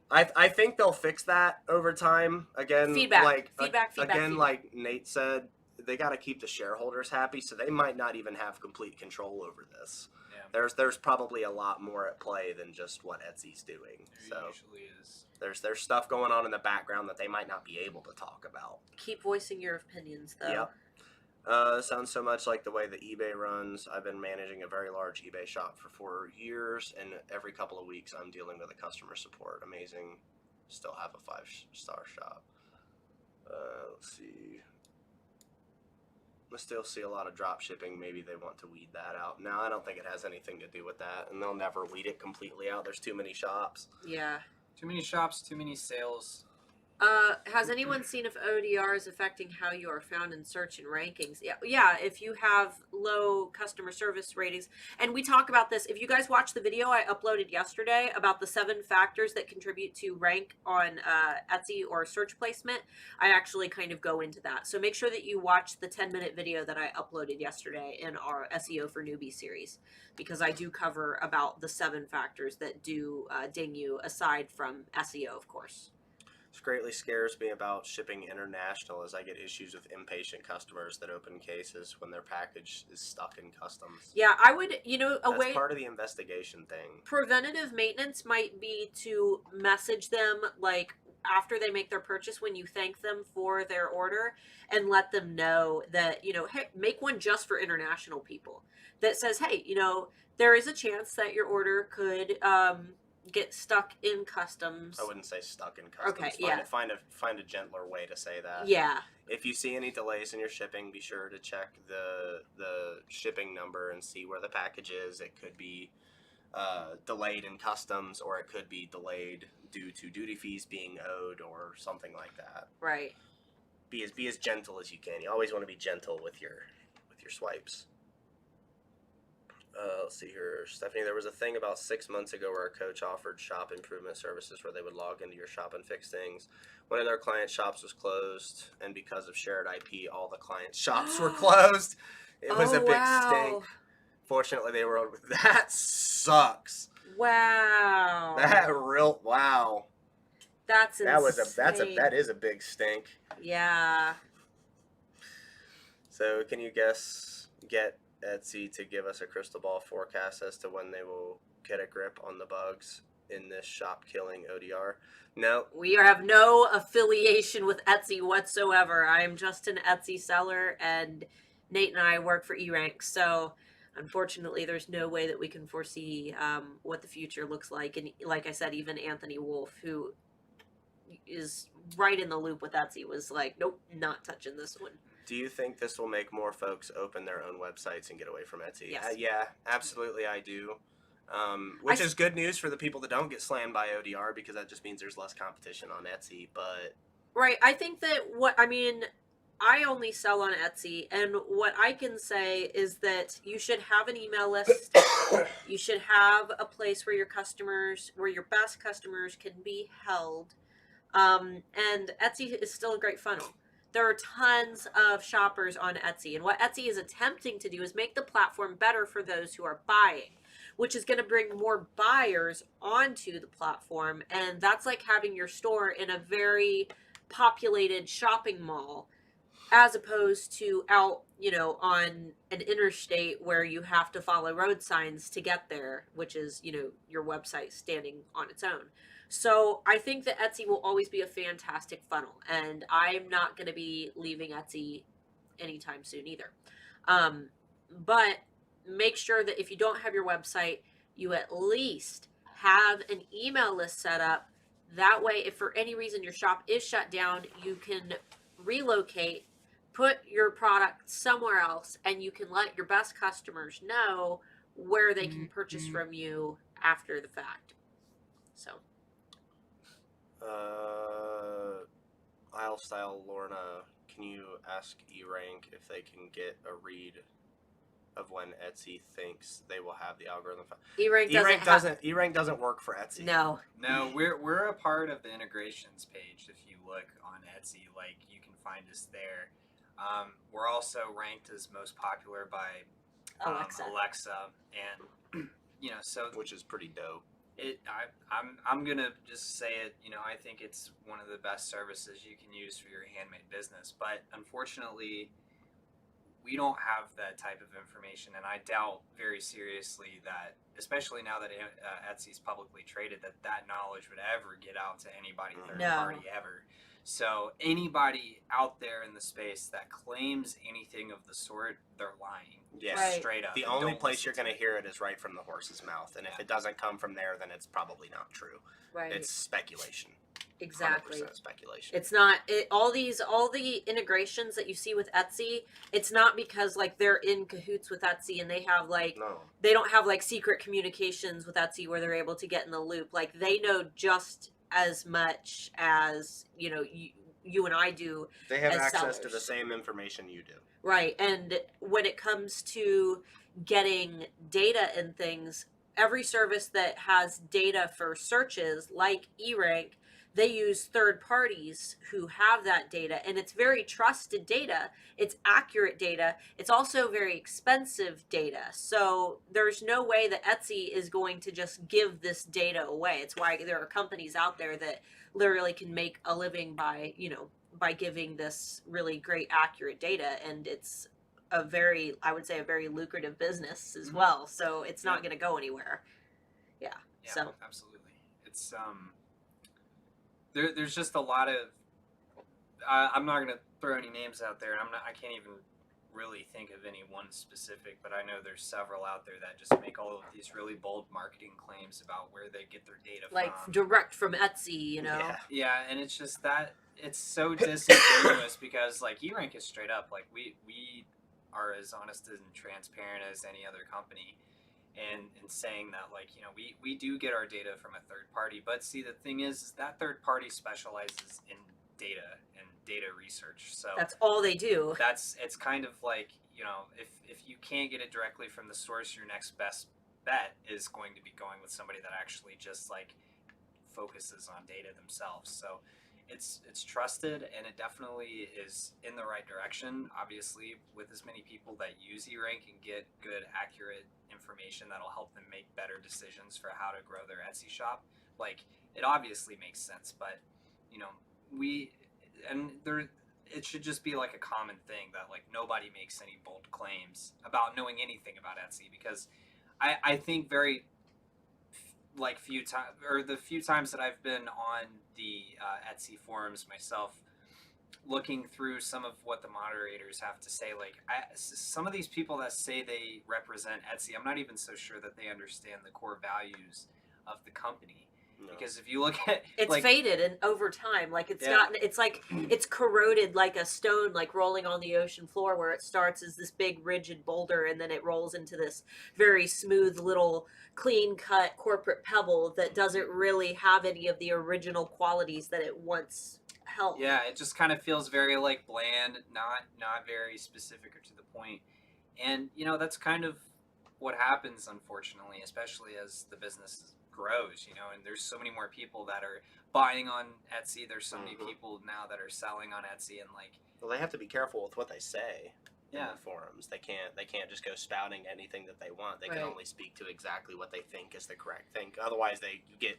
I think they'll fix that over time. Again, feedback. Like Nate said, they got to keep the shareholders happy, so they might not even have complete control over this. Yeah. There's probably a lot more at play than just what Etsy's doing. There usually is. There's stuff going on in the background that they might not be able to talk about. Keep voicing your opinions, though. Yep. Sounds so much like the way that eBay runs. I've been managing a very large eBay shop for 4 years, and every couple of weeks I'm dealing with a customer support. Amazing. Still have a 5-star shop. Let's see. I still see a lot of drop shipping. Maybe they want to weed that out. No, I don't think it has anything to do with that, and they'll never weed it completely out. There's too many shops. Yeah. Too many shops, too many sales. Has anyone seen if ODR is affecting how you are found in search and rankings? Yeah. If you have low customer service ratings, and we talk about this. If you guys watched the video I uploaded yesterday about the 7 factors that contribute to rank on Etsy or search placement, I actually kind of go into that. So make sure that you watch the 10-minute video that I uploaded yesterday in our SEO for Newbie series, because I do cover about the 7 factors that do ding you, aside from SEO, of course. This greatly scares me about shipping international, as I get issues with impatient customers that open cases when their package is stuck in customs. Yeah, I would, That's part of the investigation thing. Preventative maintenance might be to message them, like, after they make their purchase, when you thank them for their order, and let them know that, hey, make one just for international people that says, hey, there is a chance that your order could get stuck in customs. I wouldn't say stuck in customs. Okay, Find a gentler way to say that. Yeah. If you see any delays in your shipping, be sure to check the shipping number and see where the package is. It could be delayed in customs, or it could be delayed due to duty fees being owed, or something like that. Right. Be as gentle as you can. You always want to be gentle with your swipes. Let's see here, Stephanie. There was a thing about 6 months ago where a coach offered shop improvement services where they would log into your shop and fix things. One of their client shops was closed, and because of shared IP, all the client shops were closed. It was a big stink. Fortunately, they were. That sucks. Wow. Wow. That's insane. That is a big stink. Yeah. So, can you get Etsy to give us a crystal ball forecast as to when they will get a grip on the bugs in this shop killing ODR? No. We have no affiliation with Etsy whatsoever. I am just an Etsy seller, and Nate and I work for eRank, so unfortunately there's no way that we can foresee what the future looks like. And like I said, even Anthony Wolf, who is right in the loop with Etsy, was like, nope, not touching this one. Do you think this will make more folks open their own websites and get away from Etsy? Yes. Yeah, absolutely I do. Which is good news for the people that don't get slammed by ODR, because that just means there's less competition on Etsy. But right, I think that I only sell on Etsy, and what I can say is that you should have an email list. You should have a place where your best customers can be held. And Etsy is still a great funnel. There are tons of shoppers on Etsy, and what Etsy is attempting to do is make the platform better for those who are buying, which is going to bring more buyers onto the platform. And that's like having your store in a very populated shopping mall, as opposed to out, on an interstate where you have to follow road signs to get there, which is, your website standing on its own. So I think that Etsy will always be a fantastic funnel, and I'm not going to be leaving Etsy anytime soon either. But make sure that if you don't have your website, you at least have an email list set up. That way, if for any reason your shop is shut down, you can relocate, put your product somewhere else, and you can let your best customers know where they can purchase from you after the fact. So Isle Style Lorna, can you ask E-Rank if they can get a read of when Etsy thinks they will have the algorithm? E-Rank doesn't work for Etsy. No. No, we're a part of the integrations page. If you look on Etsy, like, you can find us there. We're also ranked as most popular by Alexa, and so which is pretty dope. I'm gonna just say it. I think it's one of the best services you can use for your handmade business. But unfortunately, we don't have that type of information, and I doubt very seriously that, especially now that Etsy's publicly traded, that knowledge would ever get out to anybody third party ever. So anybody out there in the space that claims anything of the sort, they're lying. Yeah, straight up. The only place you're going to hear it is right from the horse's mouth, and if it doesn't come from there, then it's probably not true. Right. It's speculation. Exactly. 100% speculation. It's not all the integrations that you see with Etsy. It's not because like they're in cahoots with Etsy and they have they don't have like secret communications with Etsy where they're able to get in the loop. Like they know just as much as you and I do. They have access sellers. to the same information you do. Right. And when it comes to getting data and things, every service that has data for searches like eRank, they use third parties who have that data, and it's very trusted data. It's accurate data. It's also very expensive data. So there's no way that Etsy is going to just give this data away. It's why there are companies out there that literally can make a living by giving this really great accurate data, and it's I would say a very lucrative business as well. So it's not going to go anywhere. Yeah. So absolutely. It's There's just a lot of. I'm not going to throw any names out there, and I can't even really think of any one specific, but I know there's several out there that just make all of these really bold marketing claims about where they get their data like from. direct from Etsy, Yeah, and it's just that it's so disingenuous because like eRank is straight up like we are as honest and transparent as any other company. And saying that, like, we do get our data from a third party, but see, the thing is that third party specializes in data and data research. So that's all they do. It's kind of like, if you can't get it directly from the source, your next best bet is going to be going with somebody that actually just like focuses on data themselves. So it's trusted, and it definitely is in the right direction. Obviously, with as many people that use eRank and get good, accurate information that'll help them make better decisions for how to grow their Etsy shop, like, it obviously makes sense. But it should just be like a common thing that like nobody makes any bold claims about knowing anything about Etsy, because I think very like the few times that I've been on the Etsy forums myself, looking through some of what the moderators have to say, like some of these people that say they represent Etsy, I'm not even so sure that they understand the core values of the company. No. Because if you look at it's faded and over time, like it's not, it's like it's corroded like a stone, like rolling on the ocean floor, where it starts as this big rigid boulder and then it rolls into this very smooth little clean cut corporate pebble that doesn't really have any of the original qualities that it once held. Yeah, it just kind of feels very like bland, not very specific or to the point. And that's kind of what happens, unfortunately, especially as the business grows, and there's so many more people that are buying on Etsy. There's so many people now that are selling on Etsy, and like, well, they have to be careful with what they say in the forums. They can't just go spouting anything that they want. They can only speak to exactly what they think is the correct thing. Otherwise, you get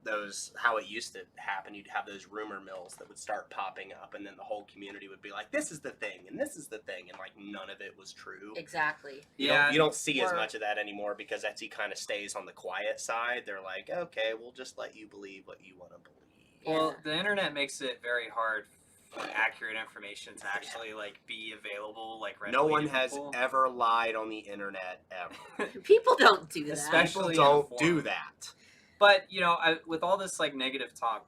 those, how it used to happen. You'd have those rumor mills that would start popping up, and then the whole community would be like, this is the thing and this is the thing, and like none of it was true. Exactly. You don't see as much of that anymore because Etsy kind of stays on the quiet side. They're like, okay, we'll just let you believe what you want to believe. Well, the internet makes it very hard for accurate information to actually like be available like readily. No one has ever lied on the internet ever. People don't do that. Especially people don't do that. But, with all this, like, negative talk,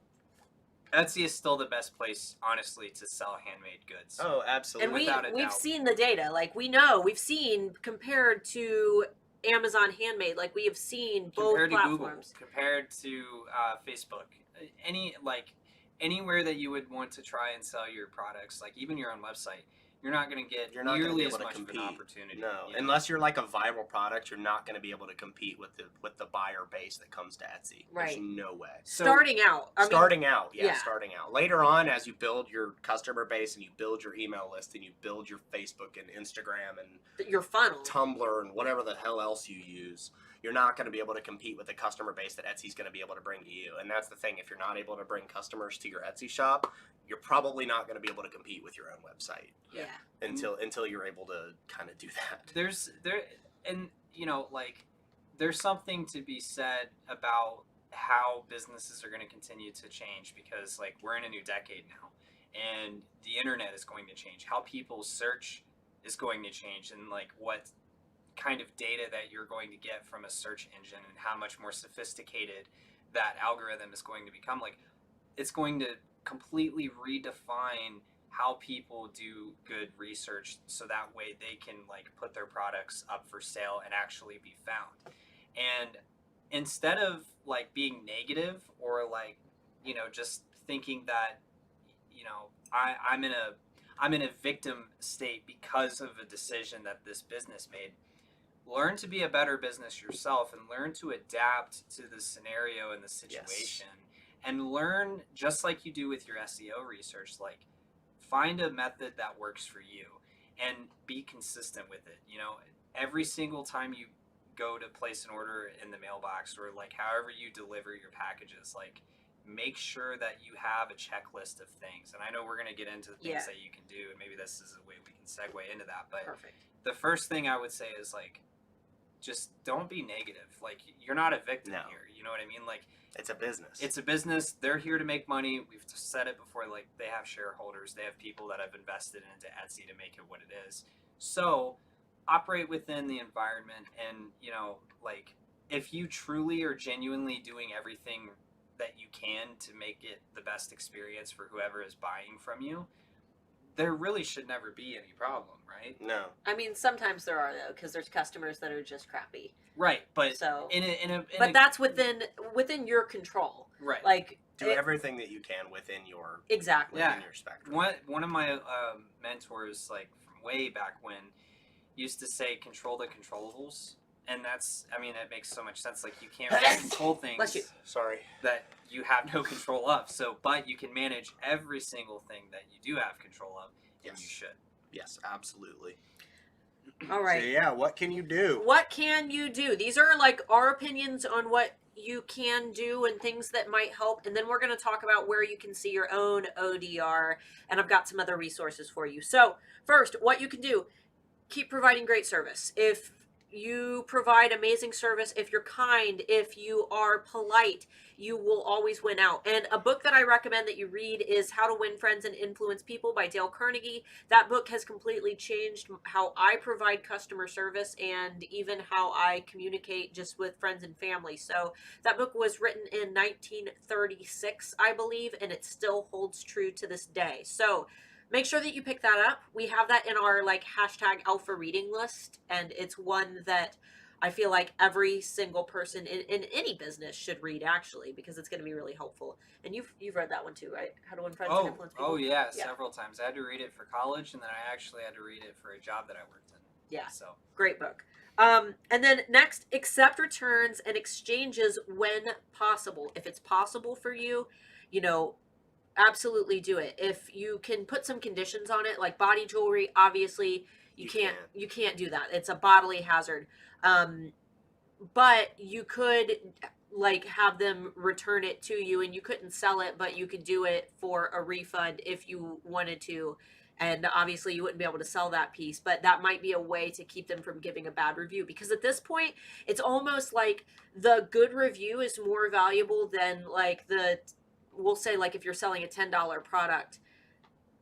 Etsy is still the best place, honestly, to sell handmade goods. Oh, absolutely. And we've seen the data. Like, we've seen, compared to Amazon Handmade. Like, we have seen both compared to platforms. Google, compared to Facebook, anywhere that you would want to try and sell your products, like even your own website, you're not going to get You're not going to nearly be as able to much compete. of an opportunity. No, you know? unless you're like a viral product, you're not going to be able to compete with the buyer base that comes to Etsy. Right. There's no way. Starting out. Starting out. Later on, as you build your customer base and you build your email list and you build your Facebook and Instagram and your funnel, Tumblr and whatever the hell else you use, you're not going to be able to compete with the customer base that Etsy's going to be able to bring to you. And that's the thing. If you're not able to bring customers to your Etsy shop, you're probably not going to be able to compete with your own website. Yeah. Until you're able to kind of do that. There's something to be said about how businesses are going to continue to change, because like we're in a new decade now and the internet is going to change. How people search is going to change, and like what kind of data that you're going to get from a search engine and how much more sophisticated that algorithm is going to become. Like, it's going to completely redefine how people do good research, so that way they can like put their products up for sale and actually be found. And instead of like being negative or like, you know, just thinking that, you know, I'm in a victim state because of a decision that this business made, learn to be a better business yourself and learn to adapt to the scenario and the situation. Yes. And learn, just like you do with your SEO research, like find a method that works for you and be consistent with it. You know, every single time you go to place an order in the mailbox, or like however you deliver your packages, like make sure that you have a checklist of things. And I know we're going to get into the things that you can do, and maybe this is a way we can segue into that. But perfect. The first thing I would say is like, just don't be negative. Like, you're not a victim here. You know what I mean? Like, it's a business. It's a business. They're here to make money. We've said it before. Like, they have shareholders. They have people that have invested into Etsy to make it what it is. So operate within the environment. And, you know, like, if you truly are genuinely doing everything that you can to make it the best experience for whoever is buying from you, there really should never be any problem, right? No. I mean, sometimes there are, though, because there's customers that are just crappy. Right, but so but that's within your control. Right. Like, do everything that you can within your within your spectrum. One of my mentors, like from way back when, used to say, "Control the controllables." And that's, I mean, it makes so much sense. Like, you can't really control things that you have no control of. So, but you can manage every single thing that you do have control of, and you should. Yes, absolutely. All right. So, yeah, what can you do? What can you do? These are like our opinions on what you can do and things that might help. And then we're going to talk about where you can see your own ODR. And I've got some other resources for you. So first, what you can do, keep providing great service. If you provide amazing service, if you're kind, if you are polite, you will always win out. And a book that I recommend that you read is How to Win Friends and Influence People by Dale Carnegie. That book has completely changed how I provide customer service and even how I communicate just with friends and family. So that book was written in 1936, I believe, and it still holds true to this day. So make sure that you pick that up. We have that in our like #alpha reading list, and it's one that I feel like every single person in any business should read, actually, because it's going to be really helpful. And you've read that one too, right? How to Win Friends and Influence People. Oh yeah, several times. I had to read it for college, and then I actually had to read it for a job that I worked in. Yeah, so great book. And then next, accept returns and exchanges when possible. If it's possible for you, you know, absolutely do it. If you can put some conditions on it, like body jewelry, obviously you can't do that. It's a bodily hazard. But you could like have them return it to you, and you couldn't sell it, but you could do it for a refund if you wanted to. And obviously you wouldn't be able to sell that piece, but that might be a way to keep them from giving a bad review, because at this point it's almost like the good review is more valuable than like we'll say, like, if you're selling a $10 product,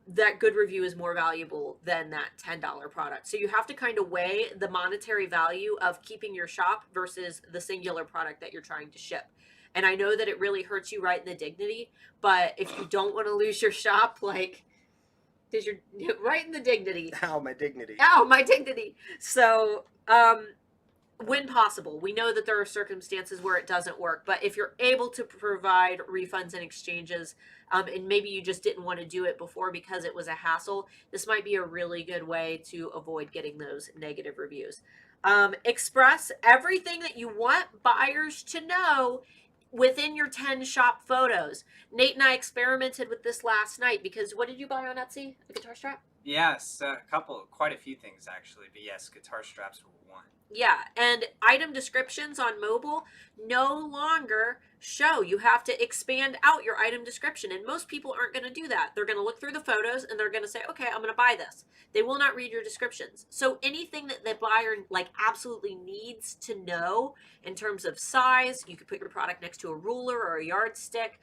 that good review is more valuable than that $10 product. So you have to kind of weigh the monetary value of keeping your shop versus the singular product that you're trying to ship. And I know that it really hurts you right in the dignity, but if you don't want to lose your shop, like, because you're right in the dignity. Ow, my dignity. Ow, my dignity. So, when possible. We know that there are circumstances where it doesn't work, but if you're able to provide refunds and exchanges, and maybe you just didn't want to do it before because it was a hassle, this might be a really good way to avoid getting those negative reviews. Express everything that you want buyers to know within your 10 shop photos. Nate and I experimented with this last night because what did you buy on Etsy? A guitar strap? Yes, quite a few things actually, but yes, guitar straps were one. Yeah, and item descriptions on mobile no longer show. You have to expand out your item description, and most people aren't going to do that. They're going to look through the photos and they're going to say, okay, I'm going to buy this. They will not read your descriptions. So anything that the buyer like absolutely needs to know in terms of size, you could put your product next to a ruler or a yardstick.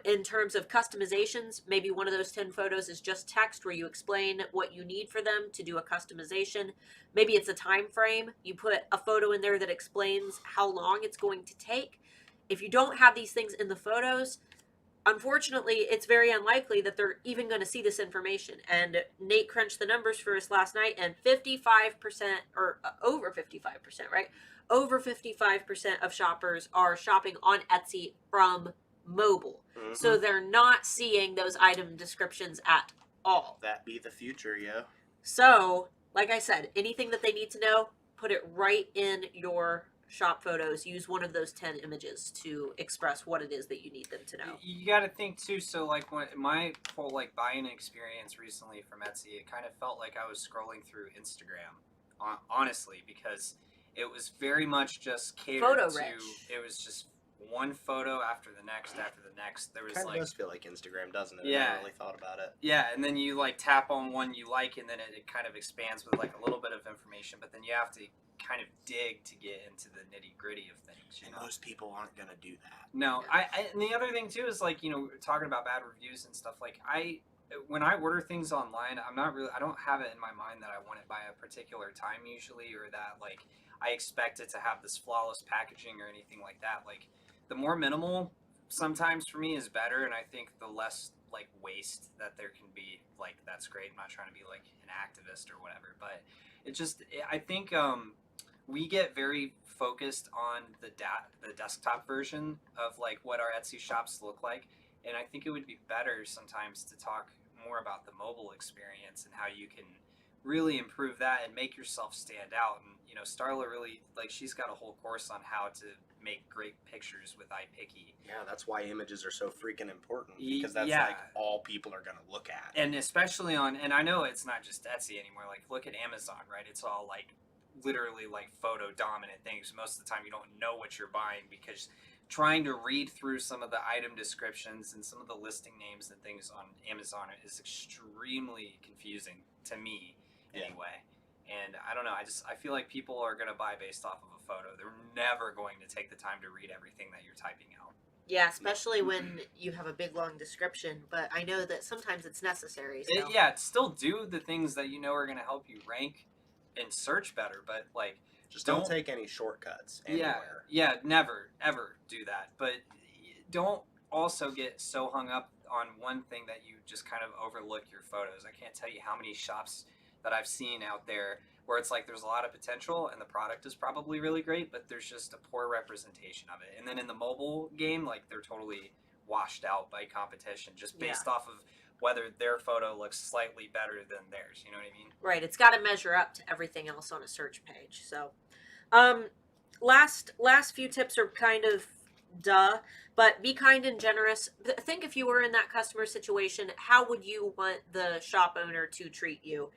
In terms of customizations, maybe one of those 10 photos is just text where you explain what you need for them to do a customization. Maybe it's a time frame. You put a photo in there that explains how long it's going to take. If you don't have these things in the photos, unfortunately, it's very unlikely that they're even going to see this information. And Nate crunched the numbers for us last night, and 55% or over 55%, right? Over 55% of shoppers are shopping on Etsy from mobile. Mm-hmm. So they're not seeing those item descriptions at all. That be the future, yo. So, like I said, anything that they need to know, put it right in your shop photos. Use one of those 10 images to express what it is that you need them to know. You got to think too. So like when my whole like buying experience recently from Etsy, it kind of felt like I was scrolling through Instagram, honestly, because it was very much just catered Photo to. rich. It was just one photo after the next. There was Kind of like does feel like Instagram, doesn't it? I Yeah. never really thought about it. yeah, and then you like tap on one you like, and then it kind of expands with like a little bit of information, but then you have to kind of dig to get into the nitty gritty of things. You And know? most people aren't gonna do that. No, and the other thing too is like, you know, talking about bad reviews and stuff. Like when I order things online, I don't have it in my mind that I want it by a particular time usually, or that like I expect it to have this flawless packaging or anything like that. Like the more minimal sometimes for me is better, and I think the less like waste that there can be, like that's great. I'm not trying to be like an activist or whatever, but I think we get very focused on the desktop version of like what our Etsy shops look like, and I think it would be better sometimes to talk more about the mobile experience and how you can really improve that and make yourself stand out. And you know, Starla really, like, she's got a whole course on how to make great pictures with iPicky. Yeah, that's why images are so freaking important, because that's Yeah. like all people are gonna look at. And especially and I know it's not just Etsy anymore. Like, look at Amazon, right? It's all like literally like photo dominant things. Most of the time you don't know what you're buying, because trying to read through some of the item descriptions and some of the listing names and things on Amazon is extremely confusing to me anyway. And I don't know, I feel like people are going to buy based off of a photo. They're never going to take the time to read everything that you're typing out. Yeah, especially when you have a big long description, but I know that sometimes it's necessary. So. Still do the things that you know are going to help you rank and search better, but like Just don't take any shortcuts anywhere. Yeah, never ever do that. But don't also get so hung up on one thing that you just kind of overlook your photos. I can't tell you how many shops that I've seen out there where it's like there's a lot of potential and the product is probably really great, but there's just a poor representation of it. And then in the mobile game, like they're totally washed out by competition just based off of whether their photo looks slightly better than theirs. You know what I mean? Right. It's got to measure up to everything else on a search page. So, last few tips are kind of duh, but be kind and generous. Think if you were in that customer situation, how would you want the shop owner to treat you?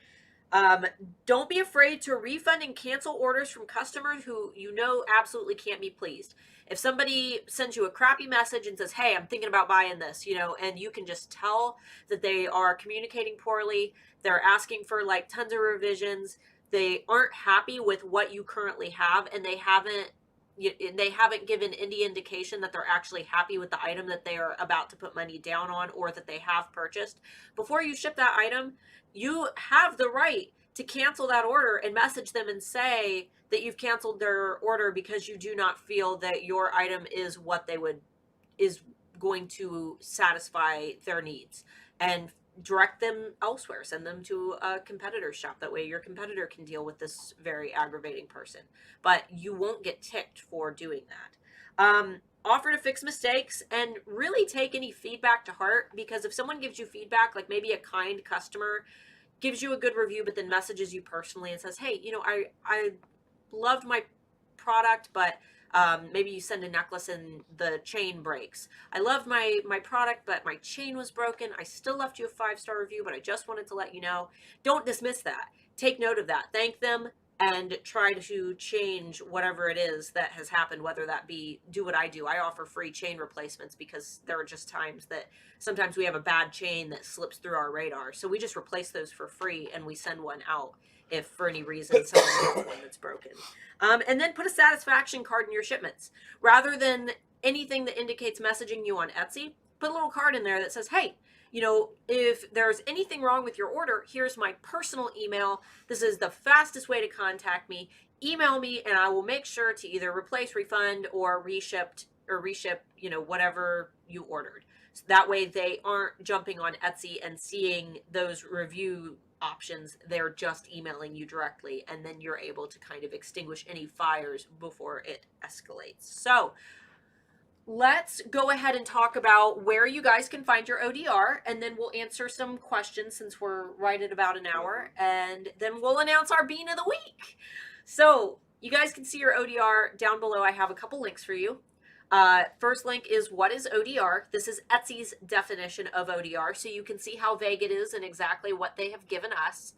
Don't be afraid to refund and cancel orders from customers who you know absolutely can't be pleased. If somebody sends you a crappy message and says, hey, I'm thinking about buying this, you know, and you can just tell that they are communicating poorly, they're asking for like tons of revisions, they aren't happy with what you currently have, and they haven't given any indication that they're actually happy with the item that they are about to put money down on or that they have purchased. Before you ship that item, you have the right to cancel that order and message them and say that you've canceled their order because you do not feel that your item is going to satisfy their needs. And direct them elsewhere, send them to a competitor's shop. That way your competitor can deal with this very aggravating person, but you won't get ticked for doing that. Offer to fix mistakes and really take any feedback to heart, because if someone gives you feedback, like maybe a kind customer gives you a good review but then messages you personally and says, hey, I loved my product, but maybe you send a necklace and the chain breaks. I loved my product, but my chain was broken. I still left you a 5-star review, but I just wanted to let you know. Don't dismiss that. Take note of that. Thank them and try to change whatever it is that has happened, whether that be do what I do. I offer free chain replacements because there are just times that sometimes we have a bad chain that slips through our radar. So we just replace those for free and we send one out if for any reason someone gets one that's broken. And then put a satisfaction card in your shipments. Rather than anything that indicates messaging you on Etsy, put a little card in there that says, hey, if there's anything wrong with your order, here's my personal email. This is the fastest way to contact me. Email me and I will make sure to either replace, refund, or reship, whatever you ordered. So that way they aren't jumping on Etsy and seeing those review options. They're just emailing you directly, and then you're able to kind of extinguish any fires before it escalates. So let's go ahead and talk about where you guys can find your ODR, and then we'll answer some questions since we're right at about an hour, and then we'll announce our Bean of the Week. So you guys can see your ODR down below. I have a couple links for you. First link is what is ODR. This is Etsy's definition of ODR, so you can see how vague it is and exactly what they have given us.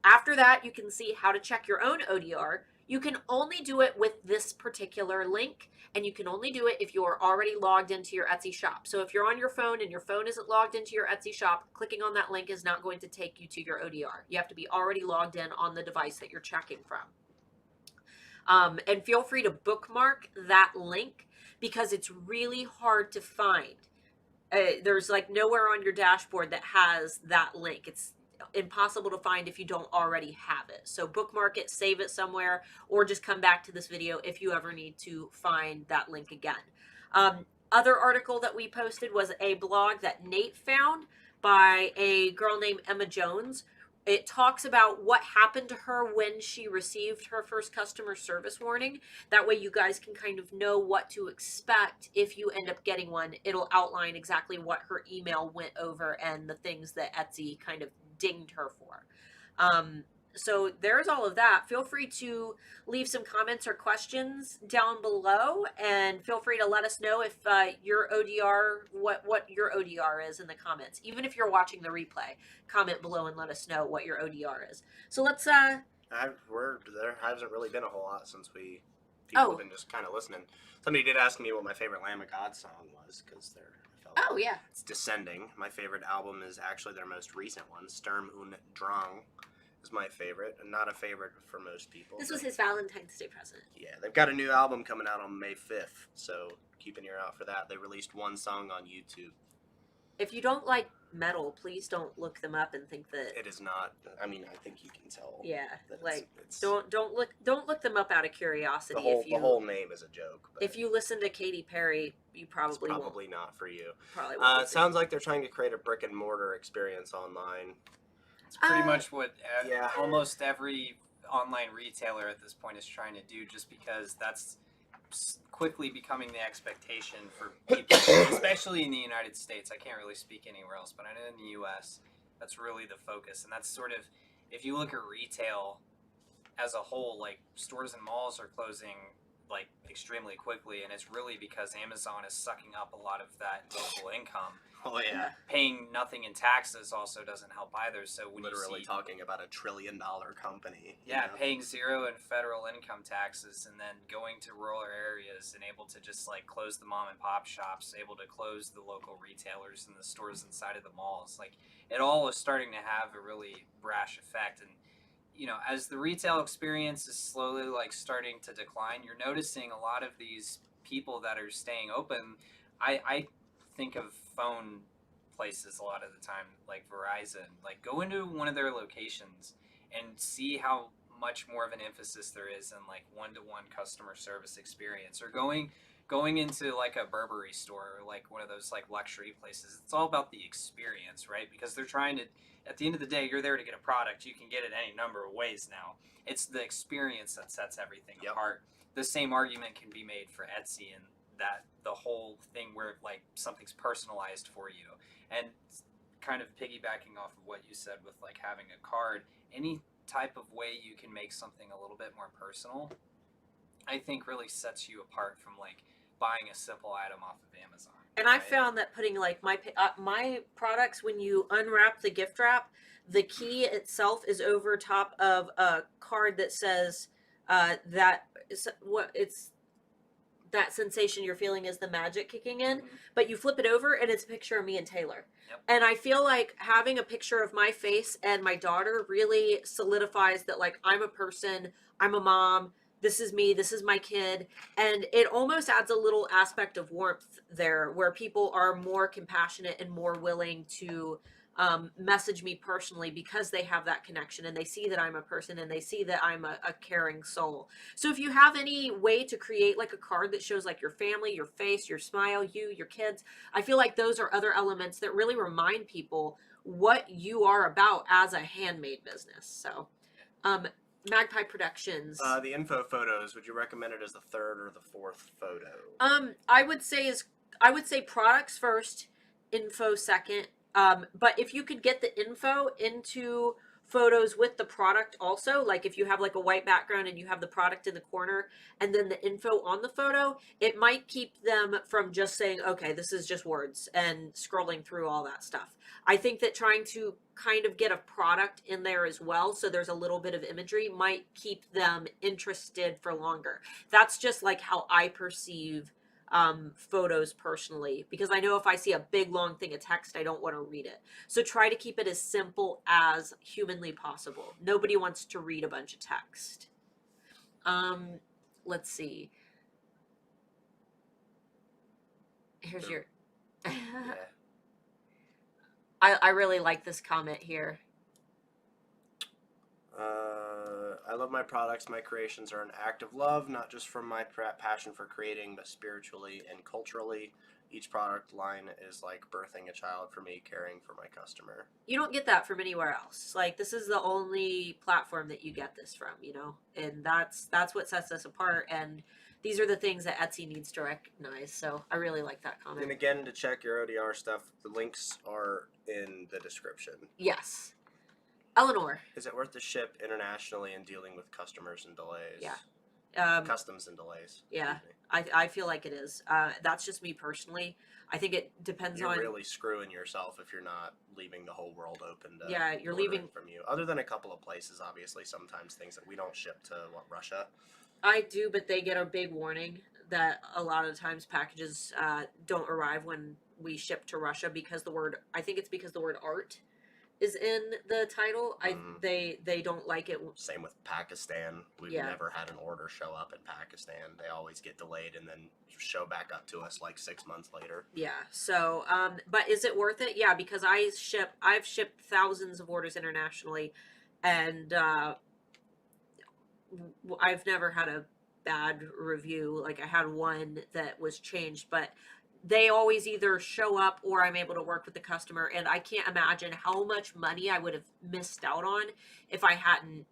After that, you can see how to check your own ODR. You can only do it with this particular link, and you can only do it if you're already logged into your Etsy shop. So if you're on your phone and your phone isn't logged into your Etsy shop, clicking on that link is not going to take you to your ODR. You have to be already logged in on the device that you're checking from. And feel free to bookmark that link because it's really hard to find. There's like nowhere on your dashboard that has that link. It's impossible to find if you don't already have it. So bookmark it, save it somewhere, or just come back to this video if you ever need to find that link again. Other article that we posted was a blog that Nate found by a girl named Emma Jones. It talks about what happened to her when she received her first customer service warning. That way you guys can kind of know what to expect if you end up getting one. It'll outline exactly what her email went over and the things that Etsy kind of dinged her for. So there's all of that. Feel free to leave some comments or questions down below, and feel free to let us know if your ODR, what your ODR is in the comments. Even if you're watching the replay, comment below and let us know what your ODR is. So let's there hasn't really been a whole lot since people have been just kind of listening. Somebody did ask me what my favorite Lamb of God song was, because it's Descending. My favorite album is actually their most recent one, Sturm und Drang. Is my favorite, and not a favorite for most people. This was his Valentine's Day present. Yeah, they've got a new album coming out on May 5th, so keep an ear out for that. They released one song on YouTube. If you don't like metal, please don't look them up and think that it is not. I mean, I think you can tell. Yeah, that don't look them up out of curiosity. The whole name is a joke. If you listen to Katy Perry, you probably won't. Not for you. Probably won't. It sounds like they're trying to create a brick and mortar experience online. It's pretty much what almost every online retailer at this point is trying to do, just because that's quickly becoming the expectation for people, especially in the United States. I can't really speak anywhere else, but I know in the U.S., that's really the focus. And that's sort of, if you look at retail as a whole, like stores and malls are closing like extremely quickly, and it's really because Amazon is sucking up a lot of that local income. Oh yeah. Paying nothing in taxes also doesn't help either. So when literally talking about $1 trillion company. Yeah, paying zero in federal income taxes, and then going to rural areas and able to just like close the mom and pop shops, able to close the local retailers and the stores inside of the malls. Like it all is starting to have a really brash effect. And as the retail experience is slowly like starting to decline, you're noticing a lot of these people that are staying open. I think of phone places a lot of the time, like Verizon. Like go into one of their locations and see how much more of an emphasis there is in like one-to-one customer service experience, or going going into like a Burberry store or like one of those like luxury places, it's all about the experience, right? Because they're trying to, at the end of the day, you're there to get a product. You can get it any number of ways now. It's the experience that sets everything apart. The same argument can be made for Etsy, and that the whole thing where like something's personalized for you. And kind of piggybacking off of what you said with like having a card, any type of way you can make something a little bit more personal, I think really sets you apart from like buying a simple item off of Amazon. And I found that putting like my products, when you unwrap the gift wrap, the key itself is over top of a card that says that what it's that sensation you're feeling is the magic kicking in, but you flip it over and it's a picture of me and Taylor. And I feel like having a picture of my face and my daughter really solidifies that like I'm a person, I'm a mom, this is me, this is my kid, and it almost adds a little aspect of warmth there where people are more compassionate and more willing to message me personally because they have that connection and they see that I'm a person and they see that I'm a caring soul. So if you have any way to create like a card that shows like your family, your face, your smile, you, your kids, I feel like those are other elements that really remind people what you are about as a handmade business. So Magpie Productions. The info photos, would you recommend it as the third or the fourth photo? I would say products first, info second. But if you could get the info into photos with the product also, like if you have like a white background and you have the product in the corner and then the info on the photo, it might keep them from just saying, okay, this is just words and scrolling through all that stuff. I think that trying to kind of get a product in there as well, so there's a little bit of imagery, might keep them interested for longer. That's just like how I perceive photos personally, because I know if I see a big long thing of text, I don't want to read it. So try to keep it as simple as humanly possible. Nobody wants to read a bunch of text. Let's see. Here's your I really like this comment here. I love my products. My creations are an act of love, not just from my passion for creating, but spiritually and culturally. Each product line is like birthing a child for me, caring for my customer. You don't get that from anywhere else. Like, this is the only platform that you get this from, you know? And that's what sets us apart. And these are the things that Etsy needs to recognize. So I really like that comment. And again, to check your ODR stuff, the links are in the description. Yes. Eleanor. Is it worth the ship internationally and dealing with customers and delays? Yeah. Customs and delays. Yeah, I feel like it is. That's just me personally. I think it depends on... You're really screwing yourself if you're not leaving the whole world open to you're leaving from you. Other than a couple of places, obviously, sometimes things that we don't ship to Russia. I do, but they get a big warning that a lot of times packages don't arrive when we ship to Russia because I think it's because the word art is in the title. They don't like it. Same with Pakistan. We've never had an order show up in Pakistan. They always get delayed and then show back up to us like 6 months later. Yeah. So, but is it worth it? Yeah, because I've shipped thousands of orders internationally, and I've never had a bad review. Like, I had one that was changed, but they always either show up or I'm able to work with the customer. And I can't imagine how much money I would have missed out on if I hadn't,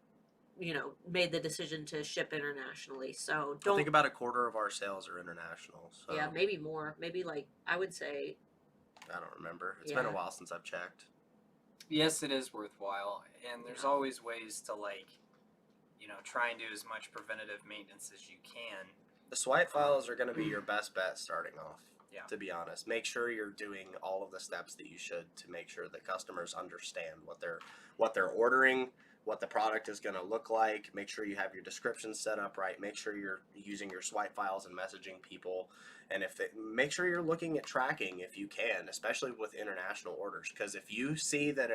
made the decision to ship internationally. So I think about a quarter of our sales are international. So. Yeah, maybe more. Maybe I would say. I don't remember. It's been a while since I've checked. Yes, it is worthwhile. And there's always ways to try and do as much preventative maintenance as you can. The swipe files are going to be your best bet starting off. Yeah. To be honest, make sure you're doing all of the steps that you should to make sure that customers understand what they're ordering, what the product is going to look like. Make sure you have your descriptions set up right. Make sure you're using your swipe files and messaging people, and make sure you're looking at tracking if you can, especially with international orders. Because if you see that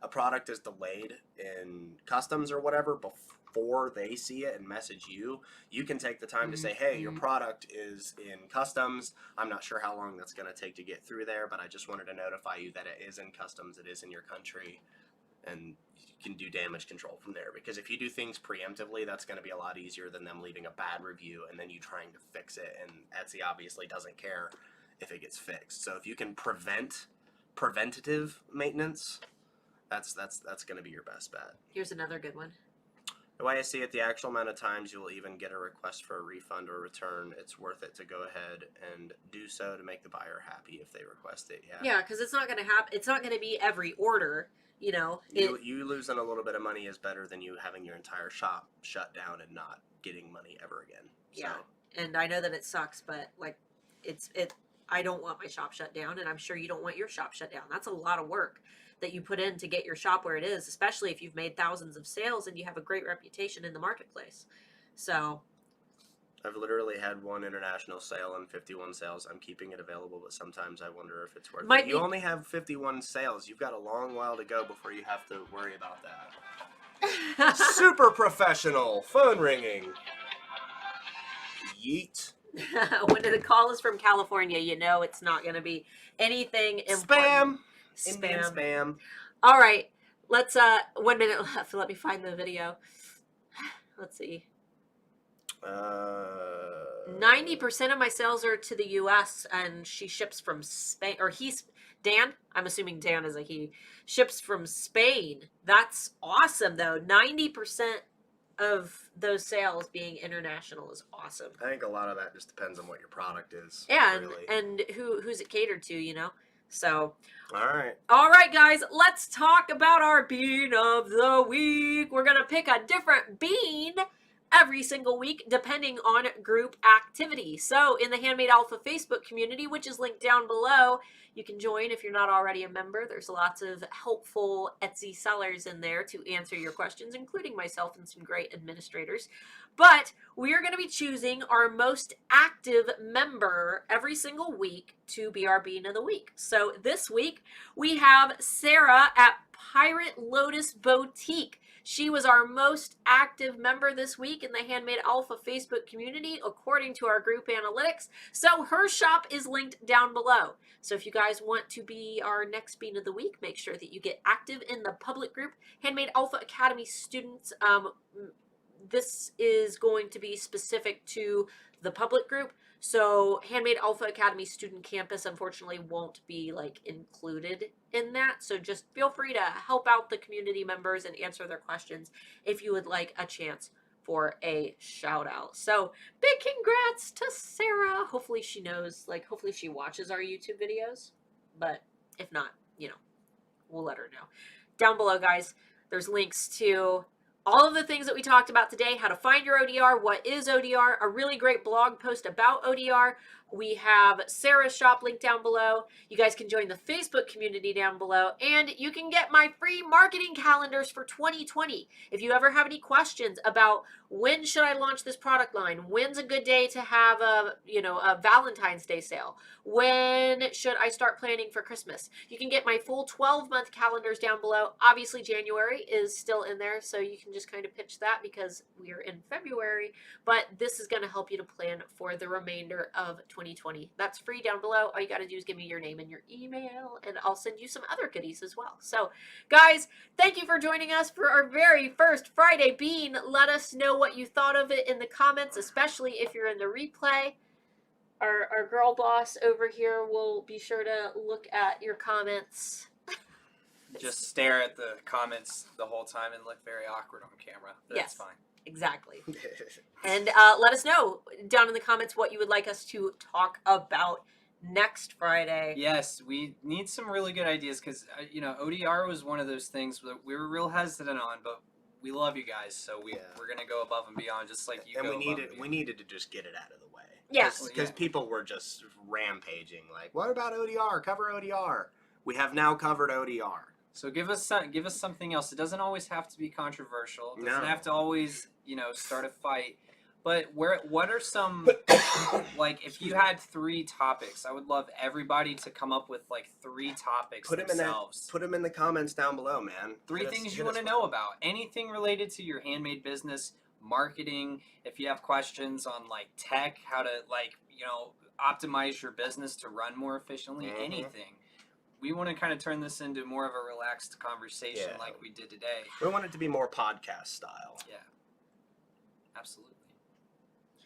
a product is delayed in customs or whatever before they see it and message you, you can take the time to say, hey, your product is in customs. I'm not sure how long that's going to take to get through there, but I just wanted to notify you that it is in customs. It is in your country. and you can do damage control from there. Because if you do things preemptively, that's going to be a lot easier than them leaving a bad review and then you trying to fix it. And Etsy obviously doesn't care if it gets fixed. So if you can preventative maintenance, that's going to be your best bet. Here's another good one. The way I see it, the actual amount of times you will even get a request for a refund or return, it's worth it to go ahead and do so to make the buyer happy if they request it. Yeah, because it's not going to happen. It's not going to be every order. You know, you losing a little bit of money is better than you having your entire shop shut down and not getting money ever again. So. Yeah, and I know that it sucks, but like, I don't want my shop shut down, and I'm sure you don't want your shop shut down. That's a lot of work that you put in to get your shop where it is, especially if you've made thousands of sales and you have a great reputation in the marketplace. So I've literally had one international sale and 51 sales. I'm keeping it available, but sometimes I wonder if it's worth it. You only have 51 sales. You've got a long while to go before you have to worry about that. Super professional. Phone ringing. Yeet. When the call is from California, you know it's not going to be anything important. Indian spam. All right, let's 1 minute left. Let me find the video. Let's see. 90% of my sales are to the U.S. and she ships from Spain. Or Dan. I'm assuming Dan is a he. Ships from Spain. That's awesome, though. 90% of those sales being international is awesome. I think a lot of that just depends on what your product is. Yeah, really. and who's it catered to, you know? So, all right, guys, let's talk about our bean of the week. We're going to pick a different bean every single week, depending on group activity. So in the Handmade Alpha Facebook community, which is linked down below, you can join if you're not already a member. There's lots of helpful Etsy sellers in there to answer your questions, including myself and some great administrators. But we are going to be choosing our most active member every single week to be our Bean of the Week. So this week, we have Sarah at Pirate Lotus Boutique. She was our most active member this week in the Handmade Alpha Facebook community, according to our group analytics. So her shop is linked down below. So if you guys want to be our next Bean of the Week, make sure that you get active in the public group, Handmade Alpha Academy students. This is going to be specific to the public group. So Handmade Alpha Academy Student Campus, unfortunately, won't be like included in that. So just feel free to help out the community members and answer their questions if you would like a chance for a shout out. So big congrats to Sarah. Hopefully she knows, like, hopefully she watches our YouTube videos. But if not, you know, we'll let her know. Down below, guys, there's links to all of the things that we talked about today, how to find your ODR, what is ODR, a really great blog post about ODR. We have Sarah's shop linked down below. You guys can join the Facebook community down below, and you can get my free marketing calendars for 2020. If you ever have any questions about when should I launch this product line, when's a good day to have a Valentine's Day sale, when should I start planning for Christmas, you can get my full 12-month calendars down below. Obviously, January is still in there, so you can just kind of pitch that because we are in February, but this is going to help you to plan for the remainder of 2020. That's free down below. All you got to do is give me your name and your email, and I'll send you some other goodies as well. So, guys, thank you for joining us for our very first Friday Bean. Let us know what you thought of it in the comments, especially if you're in the replay. Our girl boss over here will be sure to look at your comments. Just stare at the comments the whole time and look very awkward on camera. That's yes, fine. Exactly. And let us know down in the comments what you would like us to talk about next Friday. Yes, we need some really good ideas because, ODR was one of those things that we were real hesitant on, but we love you guys, so we're going to go above and beyond just like you. And we needed to just get it out of the way. Yes. Because people were just rampaging, like, what about ODR? Cover ODR. We have now covered ODR. So give us something else. It doesn't always have to be controversial. It doesn't have to always, start a fight. But what are some, like, if you had 3 topics, I would love everybody to come up with, like, 3 topics themselves. Put them in the comments down below, man. 3 things you want to know about. Anything related to your handmade business, marketing, if you have questions on, like, tech, how to, like, optimize your business to run more efficiently, anything. we want to kind of turn this into more of a relaxed conversation Yeah. like we did today. We want it to be more podcast style. Yeah, absolutely.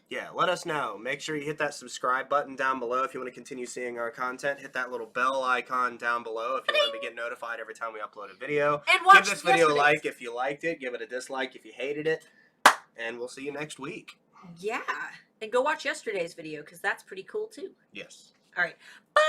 Yeah, let us know. Make sure you hit that subscribe button down below if you want to continue seeing our content. Hit that little bell icon down below if you want to get notified every time we upload a video. And watch Give this video a yesterday's. like if you liked it. Give it a dislike if you hated it. And we'll see you next week. Yeah. And go watch yesterday's video because that's pretty cool too. Yes. All right. Bye.